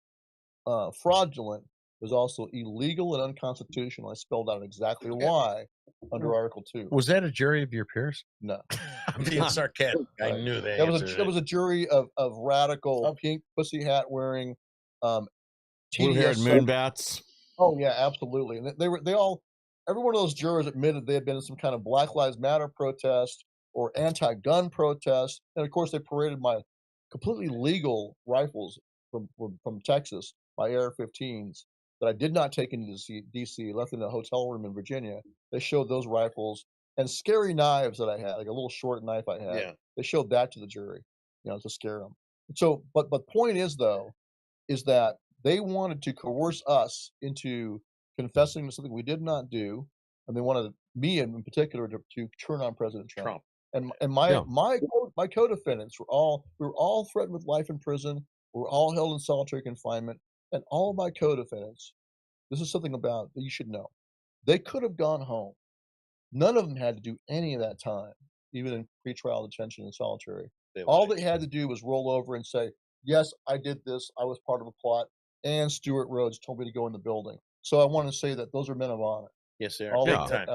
fraudulent, it was also illegal and unconstitutional. I spelled out exactly why under Article 2. Was that a jury of your peers? No. I'm being sarcastic. I knew that. That was a jury of radical pink pussy hat wearing blue-haired moonbats. Oh yeah, absolutely. And every one of those jurors admitted they had been in some kind of Black Lives Matter protest or anti-gun protest, and of course they paraded my completely legal rifles from Texas, my AR-15s that I did not take into D.C., left in a hotel room in Virginia. They showed those rifles and scary knives that I had, like a little short knife I had. Yeah. They showed that to the jury, to scare them. So, but point is that they wanted to coerce us into confessing to something we did not do, and they wanted me in particular to turn on President Trump. And my co-defendants were all threatened with life in prison. We were all held in solitary confinement, and all of my co-defendants. This is something about that you should know. They could have gone home. None of them had to do any of that time, even in pretrial detention and solitary. All they had to do was roll over and say, "Yes, I did this. I was part of a plot, and Stewart Rhodes told me to go in the building." So I want to say that those are men of honor. Yes, they are. All Big of time.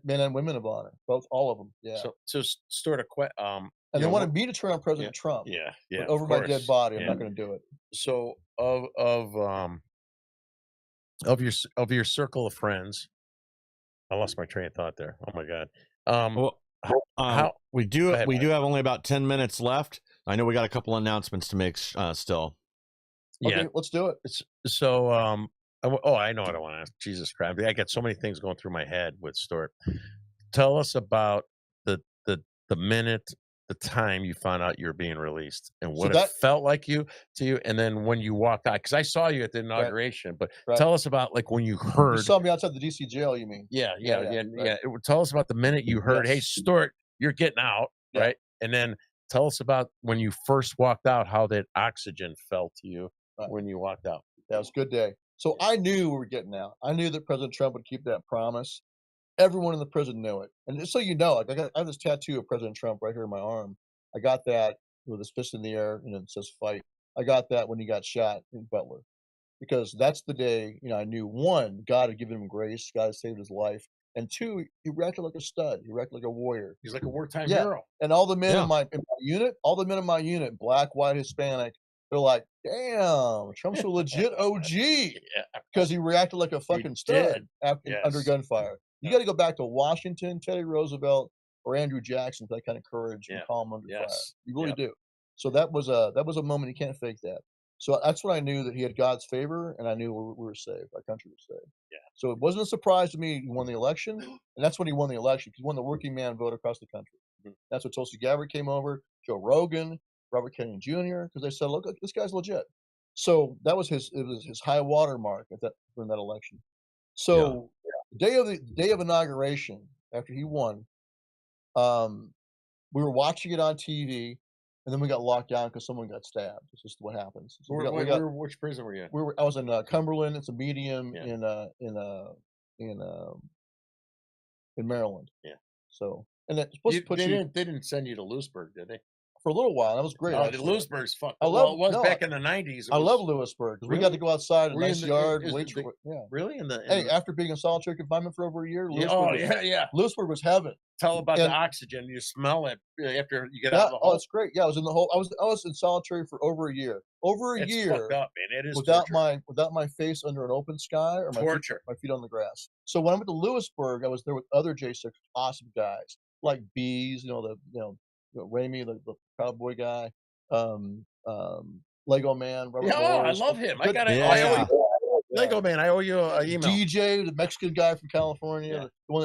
men and women of honor, both, all of them. Yeah. So Stuart, and they wanted me to turn on President Trump. Yeah, but over my dead body, I'm yeah. not going to do it. So of your circle of friends, I lost my train of thought there. Oh my God. We do have only about 10 minutes left. I know we got a couple announcements to make still. Okay, let's do it. So I know what I want to ask. Jesus Christ, I got so many things going through my head with Stewart. Tell us about the minute, the time you found out you're being released, and what it felt like to you, and then when you walked out, because I saw you at the inauguration. But tell us about like when you heard. You saw me outside the DC jail. You mean? Yeah. Tell us about the minute you heard, "Hey, Stewart, you're getting out," right? And then tell us about when you first walked out, how that oxygen felt to you when you walked out. That was a good day. So I knew we were getting out. I knew that President Trump would keep that promise. Everyone in the prison knew it. And just so you know, like I have this tattoo of President Trump right here in my arm. I got that with his fist in the air, and it says "fight." I got that when he got shot in Butler, because that's the day, I knew, one, God had given him grace, God had saved his life, and two, he reacted like a stud. He reacted like a warrior. He's like a wartime hero. And all the men in my unit, black, white, Hispanic, they're like, damn, Trump's a legit OG, because he reacted like a fucking stud under gunfire. You got to go back to Washington, Teddy Roosevelt, or Andrew Jackson for that kind of courage and calm under fire. You really do. So that was a moment. You can't fake that. So that's when I knew that he had God's favor, and I knew we were saved. Our country was saved. Yeah. So it wasn't a surprise to me he won the election, and that's when he won the election, because he won the working man vote across the country. That's when Tulsi Gabbard came over, Joe Rogan, Robert Kennedy Jr., because they said, look, this guy's legit. So that was his high water mark during that election. So the day of inauguration, after he won, we were watching it on TV, and then we got locked down because someone got stabbed. It's just what happens. So which prison were you in? I was in Cumberland. It's a medium in Maryland. Yeah. So, and that's supposed to put they didn't send you to Lewisburg, did they? For a little while. That was great. Oh, Lewisburg's fun. It was back in the 90s. I love Lewisburg. Really? We got to go outside in a nice yard. Really? After being in solitary confinement for over a year, Lewisburg was heaven. Tell about the oxygen. You smell it after you get out of the hole. Oh, it's great. Yeah, I was in the hole. I was in solitary for over a year. It's fucked up, man. It is without my face under an open sky or my feet on the grass. So when I went to Lewisburg, I was there with other J6 awesome guys like Bees, Ramey, the cowboy guy, Lego Man. Robert Morris. I love him. Lego Man. I owe you an email. DJ, the Mexican guy from California, the one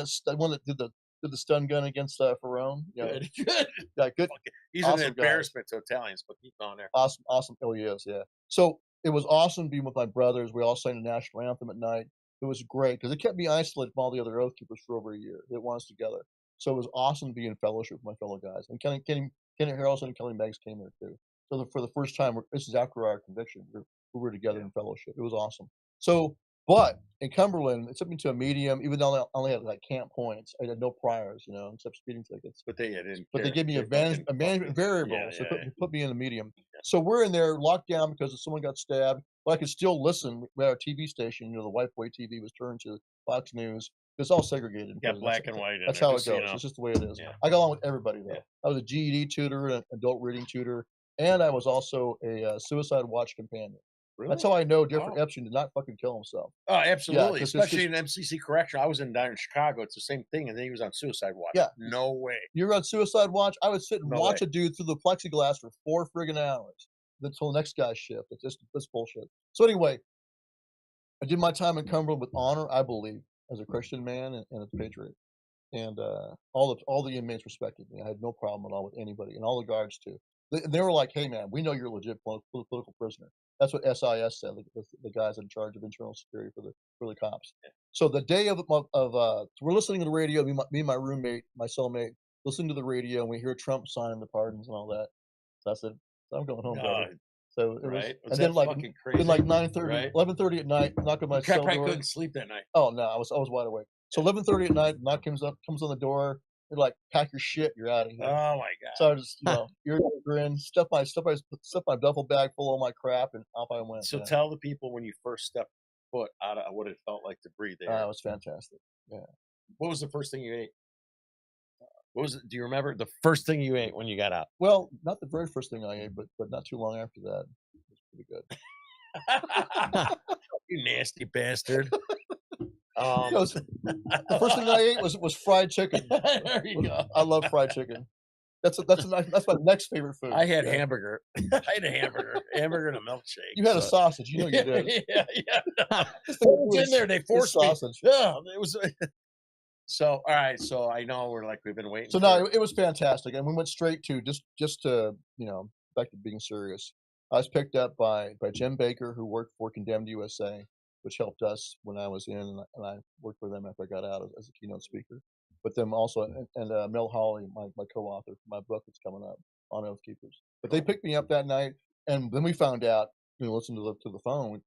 that did the stun gun against Ferrone. Good. Yeah, good. He's an embarrassment to Italians, but keep on there. Awesome. Oh, he is. Yeah. So it was awesome being with my brothers. We all sang the national anthem at night. It was great because it kept me isolated from all the other Oath Keepers for over a year. They want us together. So it was awesome to be in fellowship with my fellow guys. And Kenny Harrelson and Kelly Meggs came there too. So for the first time, this is after our conviction, we were together in fellowship. It was awesome. So, but in Cumberland, it took me to a medium, even though I only had like camp points. I had no priors, except speeding tickets. But they didn't. But they gave me a management variable, so they put me in the medium. Yeah. So we're in there locked down because someone got stabbed. But I could still listen. We had our TV station. The white boy TV was turned to Fox News. It's all segregated. Yeah, black and white. That's how it goes. It's just the way it is. Yeah. I got along with everybody though. Yeah. I was a GED tutor, an adult reading tutor, and I was also a suicide watch companion. Really? That's how I know Jeffrey Epstein did not fucking kill himself. Oh, absolutely. Especially in MCC Correction. I was down in Chicago. It's the same thing. And then he was on Suicide Watch. Yeah. No way. You were on Suicide Watch? I would sit and watch a dude through the plexiglass for 4 friggin' hours until the next guy's shift. It's bullshit. So anyway, I did my time in Cumberland with honor, I believe, as a Christian man and a patriot. And all the inmates respected me. I had no problem at all with anybody, and all the guards too. They were like, "Hey man, we know you're a legit political prisoner." That's what SIS said, the guys in charge of internal security for the cops. Yeah. So the day of we're listening to the radio, me and my roommate, my cellmate, listening to the radio, and we hear Trump signing the pardons and all that. So I said, I'm going home, brother. So it was, and then like 9:30, 11:30 at night, knock on my cell door. I couldn't sleep that night. Oh no, I was wide awake. So 11:30 at night, knock comes on the door. They're like, pack your shit, you're out of here. Oh my God. So I just, you're grin, stuff my duffel bag full of all my crap, and off I went. So tell the people when you first stepped foot out of what it felt like to breathe It air. was fantastic. Yeah. What was the first thing you ate? What was it? Do you remember the first thing you ate when you got out? Well, not the very first thing I ate, but not too long after that. It was pretty good. You nasty bastard. The first thing I ate was fried chicken. There you go. I love fried chicken. That's my next favorite food. I had hamburger. I had a hamburger and a milkshake. You had a sausage. You know you did. Yeah. It was in there. They forced me. sausage. Yeah, it was. So all right. So I know we've been waiting. So no, it was fantastic, and we went straight to just to back to being serious. I was picked up by Jim Baker, who worked for Condemned USA, which helped us when I was in, and I worked for them after I got out as a keynote speaker. But them also, and Mel Hawley, my co-author for my book that's coming up on Oath Keepers. But they picked me up that night, and then we found out, listened to the phone,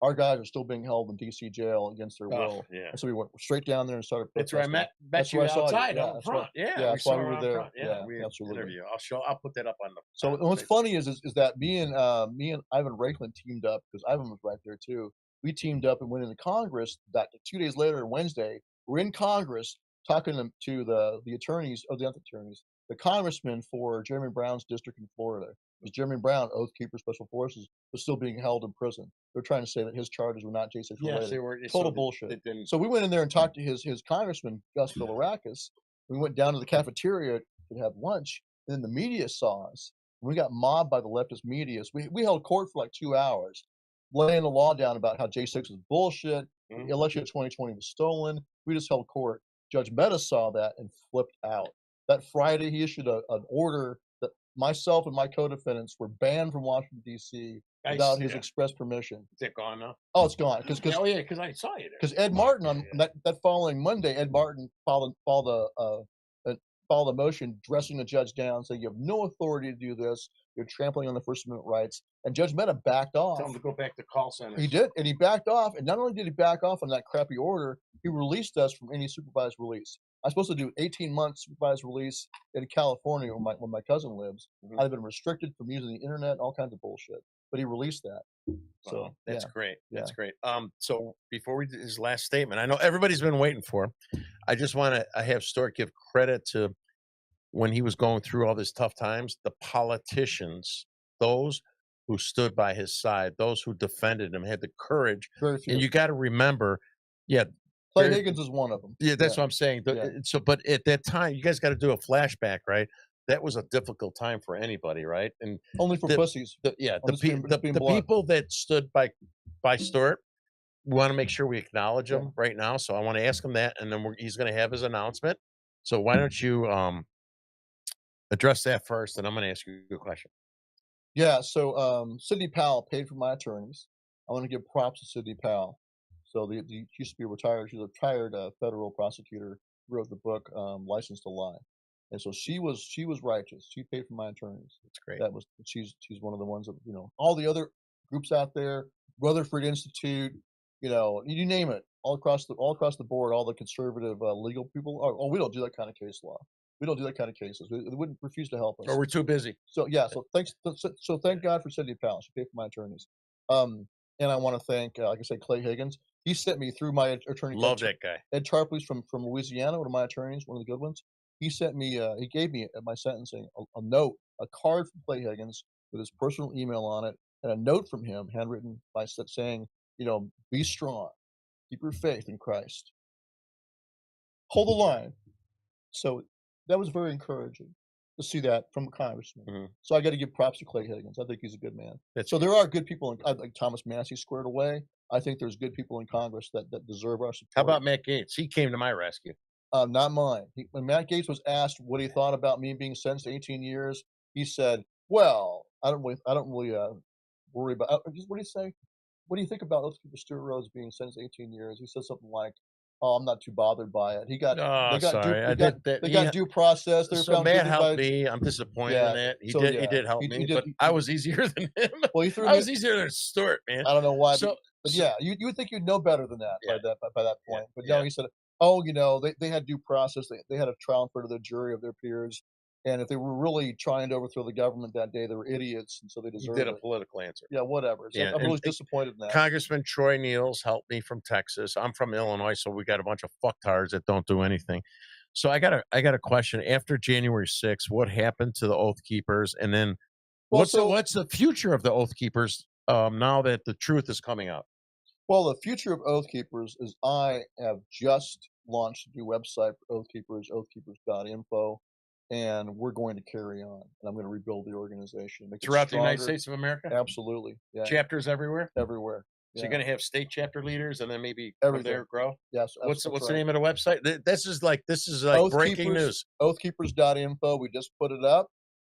our guys are still being held in D.C. jail against their will. Yeah. And so we went straight down there and started That's where I protesting. met That's you where I saw you. outside Yeah, on the that's front. right. Yeah, Yeah, we that's why saw we her were out there. front. Yeah, we absolutely. interview. I'll put that up on the. So what's funny is that me and Ivan Raikland teamed up, because Ivan was right there too. We teamed up and went into Congress. That 2 days later, Wednesday, we're in Congress talking to the attorneys, or the attorneys, the congressman for Jeremy Brown's district in Florida. Because Jeremy Brown, Oath Keeper Special Forces, was still being held in prison. They're trying to say that his charges were not J6 related. Yes, they were. Total bullshit. So we went in there and talked to his congressman, Gus Bilirakis. We went down to the cafeteria to have lunch, and then the media saw us. We got mobbed by the leftist media. So we held court for like 2 hours, laying the law down about how J6 was bullshit. The election of 2020 was stolen. We just held court. Judge Mehta saw that and flipped out. That Friday, he issued an order that myself and my co-defendants were banned from Washington, D.C. without his express permission. Is it gone now? Oh, it's gone. Because I saw you there. Because Ed Martin, on that following Monday, Ed Martin filed a motion dressing the judge down, saying you have no authority to do this. You're trampling on the First Amendment rights. And Judge Mehta backed off. Tell him to go back to call centers. He did, and he backed off. And not only did he back off on that crappy order, he released us from any supervised release. I was supposed to do 18 months supervised release in California, where my cousin lives. I've been restricted from using the internet, all kinds of bullshit. But he released that. So that's great. Yeah. That's great. So before we do his last statement, I know everybody's been waiting for him. I just want to have Stewart give credit to when he was going through all these tough times, the politicians, those who stood by his side, those who defended him, had the courage. Very few. And you got to remember, Clay Higgins is one of them. Yeah, that's what I'm saying. So, but at that time, you guys got to do a flashback, right? That was a difficult time for anybody, right? And only for pussies. The people that stood by Stewart, we want to make sure we acknowledge them right now. So I want to ask him that, and then he's going to have his announcement. So why don't you address that first, and I'm going to ask you a question. Yeah. So Sidney Powell paid for my attorneys. I want to give props to Sidney Powell. So she used to be retired. She's a retired federal prosecutor who wrote the book License to Lie. And so she was righteous. She paid for my attorneys. That's great. She's one of the ones that, all the other groups out there, Rutherford Institute, you name it, all across the board, all the conservative legal people. Oh, we don't do that kind of case law. We don't do that kind of cases. They wouldn't refuse to help us. Or we're too busy. So yeah. So thank God for Sidney Powell. She paid for my attorneys. And I want to thank, like I said, Clay Higgins. He sent me through my attorney. Love that guy. Ed Tarpley's from Louisiana, one of my attorneys, one of the good ones. He sent me, he gave me at my sentencing a note, a card from Clay Higgins with his personal email on it, and a note from him, handwritten by saying, be strong, keep your faith in Christ, hold the line. So that was very encouraging to see that from a congressman. Mm-hmm. So I got to give props to Clay Higgins. I think he's a good man. So there are good people, like Thomas Massey squared away. I think there's good people in Congress that deserve our support. How about Matt Gaetz? He came to my rescue. Not mine. When Matt Gaetz was asked what he thought about me being sentenced to 18 years, he said, "Well, I don't really worry about." What did he say? What do you think about Oath Keeper Stewart Rhodes being sentenced to 18 years? He said something like, "Oh, I'm not too bothered by it." He got. They got due process. So Matt helped me. I'm disappointed in that. He did help me, but I was easier than him. Well, I was easier than Stewart, man. I don't know why. But yeah, you would think you'd know better than that by that point. But no, he said, "Oh, they had due process. They had a trial in front of the jury of their peers, And if they were really trying to overthrow the government that day, they were idiots, and so they You deserved did it. a political answer. Yeah, whatever. So Yeah, I'm really and disappointed in that. Congressman Troy Niels helped me from Texas. I'm from Illinois, so we got a bunch of fucktards that don't do anything. So I got a question. After January 6th, what happened to the Oath Keepers? And then Well, what's the future of the Oath Keepers now that the truth is coming out? Well, the future of Oath Keepers is I have just launched a new website for Oath Keepers, oathkeepers.info, and we're going to carry on. And I'm going to rebuild the organization. Make it Throughout the United stronger. States of America? Absolutely. Yeah. Chapters everywhere? Everywhere. So you're going to have state chapter leaders and then maybe Everything. from there grow? Yes. What's that's the right. name of the website? This is like Oath breaking Keepers, news. Oathkeepers.info. We just put it up,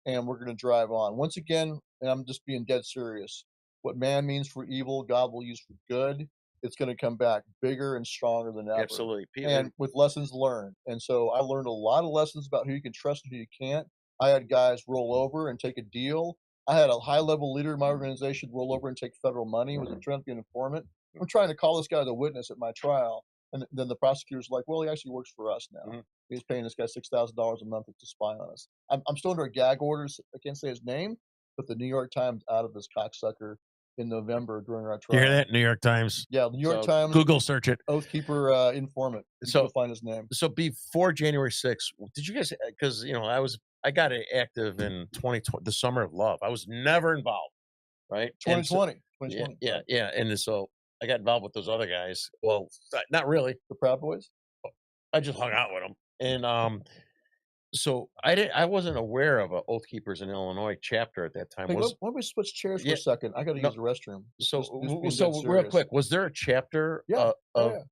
and we're going to drive on. Once again, and I'm just being dead serious, what man means for evil, God will use for good. It's going to come back bigger and stronger than ever. Absolutely. And with lessons learned. And so I learned a lot of lessons about who you can trust and who you can't. I had guys roll over and take a deal. I had a high-level leader in my organization roll over and take federal money. It was a trying to be an informant. I'm trying to call this guy as a witness at my trial. And then the prosecutor's like, well, he actually works for us now. Mhm. He's paying this guy $6,000 a month to spy on us. I'm still under a gag order. I can't say his name, but the New York Times outed this cocksucker in November during our You trial. hear that? New York Times. Yeah, the New York So Times. Google search it. Oathkeeper informant. So- So find his name. So before January 6th, did you guys? Because I got active in 2020, the summer of love. I was never involved, right? And so- 2020. yeah. And so I got involved with those other guys. Well, not really. The Proud Boys. I just hung out with them, and so I wasn't aware of a Oath Keepers in Illinois chapter at that time. Hey, why don't we switch chairs for Yeah. a second? I got to No. use the restroom. So, Just being dead real serious. quick, was there a chapter Yeah.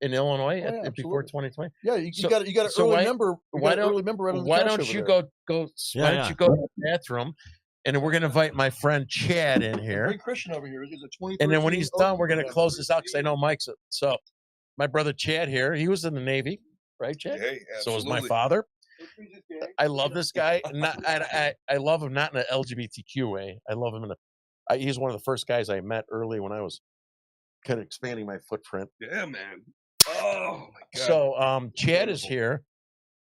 in Illinois Oh, yeah, before absolutely. 2020? Yeah, you So- got an so early why- member. why don't- early member right on the Why couch don't over you there. go? Yeah, Why don't yeah. you go to the bathroom, and then we're gonna invite my friend Chad in here, Bring Christian over here. He's a 2013 and then when he's done, we're gonna Oathkeeper close member. this out because I know Mike's. So, my brother Chad here, he was in the Navy, right, Chad? Hey, So was my absolutely. father. I love this guy. I love him not in an LGBTQ way. I love him he's one of the first guys I met early when I was kind of expanding my footprint. Yeah, man. Oh my god. So Chad is Beautiful. here,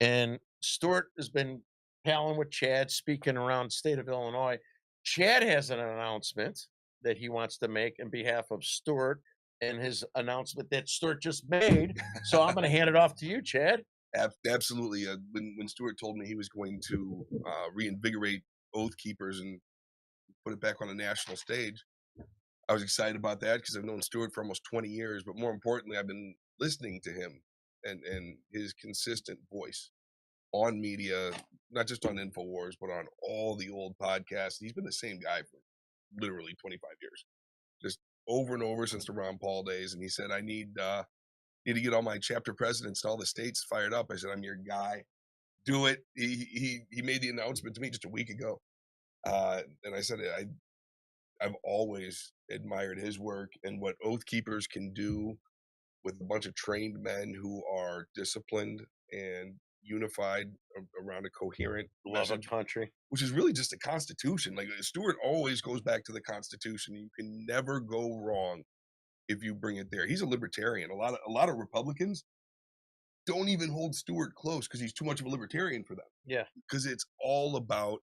and Stewart has been palling with Chad, speaking around the state of Illinois. Chad has an announcement that he wants to make in behalf of Stewart and his announcement that Stewart just made. So I'm going to hand it off to you, Chad. Absolutely. When Stewart told me he was going to reinvigorate Oath Keepers and put it back on a national stage, I was excited about that because I've known Stewart for almost 20 years. But more importantly, I've been listening to him and his consistent voice on media, not just on InfoWars, but on all the old podcasts. He's been the same guy for literally 25 years, just over and over since the Ron Paul days. And he said, I need to get all my chapter presidents and all the states fired up. I said, I'm your guy. Do it. He made the announcement to me just a week ago. And I said, I've always admired his work and what Oath Keepers can do with a bunch of trained men who are disciplined and unified around a coherent Love a message, country. which is really just the Constitution. Like Stewart always goes back to the Constitution. You can never go wrong if you bring it there. He's a libertarian. A lot of Republicans don't even hold Stewart close because he's too much of a libertarian for them. Yeah. Because it's all about,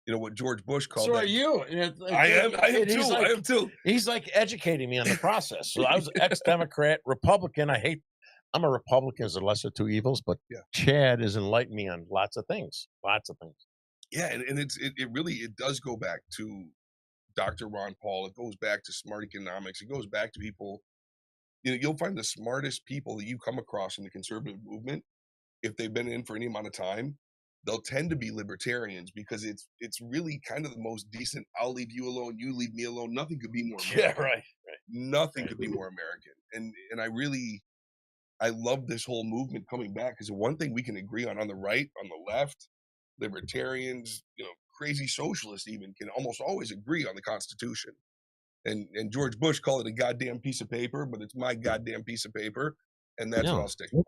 what George Bush called. So that. are you. And I am and he's too. like- I am too. He's like educating me on the process. So I was ex-Democrat, Republican. I'm a Republican as the lesser two evils, but Yeah. Chad has enlightened me on lots of things. Yeah, and it really does go back to Dr. Ron Paul. It goes back to smart economics. It goes back to people. You'll find the smartest people that you come across in the conservative movement, if they've been in for any amount of time, they'll tend to be libertarians because it's really kind of the most decent. I'll leave you alone, you leave me alone. Nothing could be more American. right. Nothing could be more American. And I love this whole movement coming back because one thing we can agree on the right, on the left, libertarians, crazy socialists even can almost always agree on the Constitution. And George Bush called it a goddamn piece of paper, but it's my goddamn piece of paper, and that's what I'll stick with.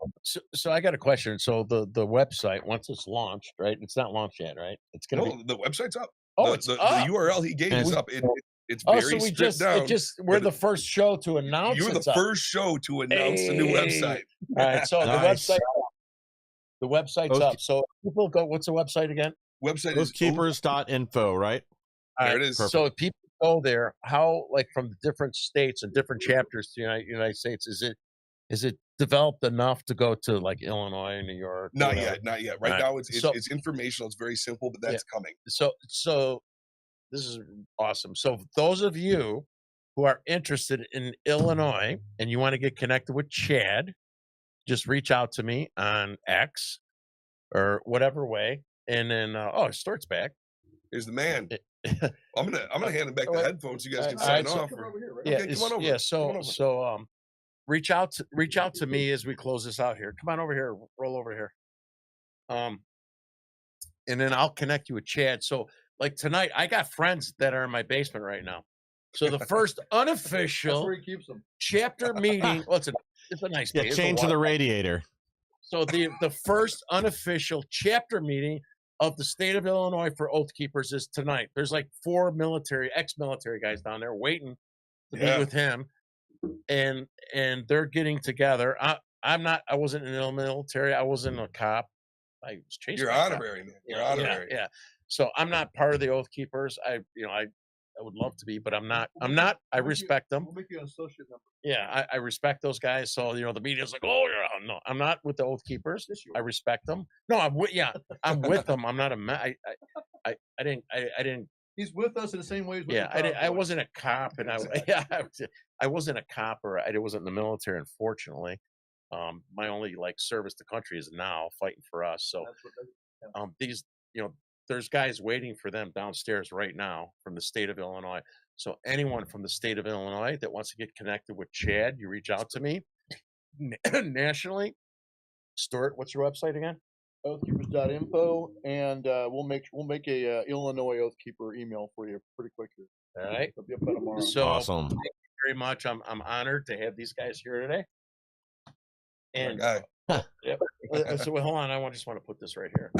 So I got a question. So the website, once it's launched, right? It's not launched yet, right? It's gonna be. The website's up. Oh, the, it's the, up. the URL he gave is up. It's Oh, very so stripped down. we're but the first show to announce. You're the it's up. first show to announce the new Hey. website. All right, so Nice. the website's up. So people go. What's the website again? Website is Oathkeepers.info, right? There it is. So if people go there, how, like, from the different states and different chapters to the United States, is it developed enough to go to like Illinois, New York? Not yet. Right Right. now, it's So- informational. It's very simple, but that's coming. So this is awesome. So those of you who are interested in Illinois and you want to get connected with Chad, just reach out to me on X or whatever way. And then Stewart's back. Here's the man. I'm gonna hand him back the headphones so you guys can sign off. Okay, come on over. Yeah, Come on over. reach out to me as we close this out here. Come on over here, roll over here. And then I'll connect you with Chad. So like tonight, I got friends that are in my basement right now. So the first unofficial That's where he keeps them. chapter meeting. Well, it's a nice day. Yeah, It's a chained to the water- radiator. So the first unofficial chapter meeting of the state of Illinois for Oath Keepers is tonight. There's like 4 ex-military guys down there waiting to meet with him, and they're getting together. I wasn't in the military. I wasn't a cop. I was chasing. You're honorary, man. You're honorary. Yeah. So I'm not part of the Oath Keepers. I would love to be, but I'm not. I respect them. We'll make you an associate member. Yeah, I respect those guys. So the media's like, oh, yeah, no, I'm not with the Oath Keepers. I respect them. No, I'm with them. I'm not I didn't. He's with us in the same way. I wasn't a cop, and I wasn't a cop, or I wasn't in the military. Unfortunately, my only service to country is now fighting for us. So, these there's guys waiting for them downstairs right now from the state of Illinois. So anyone from the state of Illinois that wants to get connected with Chad, you reach out to me. Nationally, Stewart, what's your website again? Oathkeepers.info, and we'll make a Illinois Oathkeeper email for you pretty quick here. All right. It'll be up by tomorrow. So Awesome. thank you very much. I'm honored to have these guys here today. And so hold on, I just want to put this right here.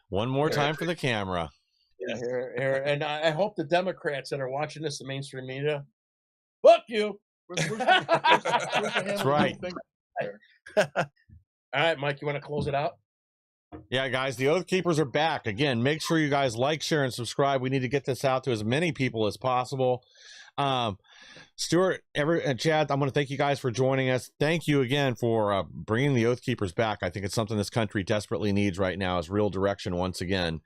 One more time for the camera. Yeah, here, and I hope the Democrats that are watching this, the mainstream media, fuck you. That's right. All right, Mike, you want to close it out? Yeah, guys, the Oath Keepers are back. Again, make sure you guys like, share, and subscribe. We need to get this out to as many people as possible. Stewart, and Chad, I'm going to thank you guys for joining us. Thank you again for bringing the Oath Keepers back. I think it's something this country desperately needs right now, is real direction once again.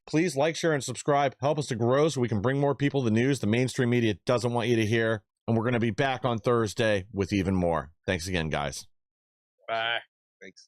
Please like, share, and subscribe. Help us to grow so we can bring more people the news the mainstream media doesn't want you to hear. And we're going to be back on Thursday with even more. Thanks again, guys. Bye. Thanks.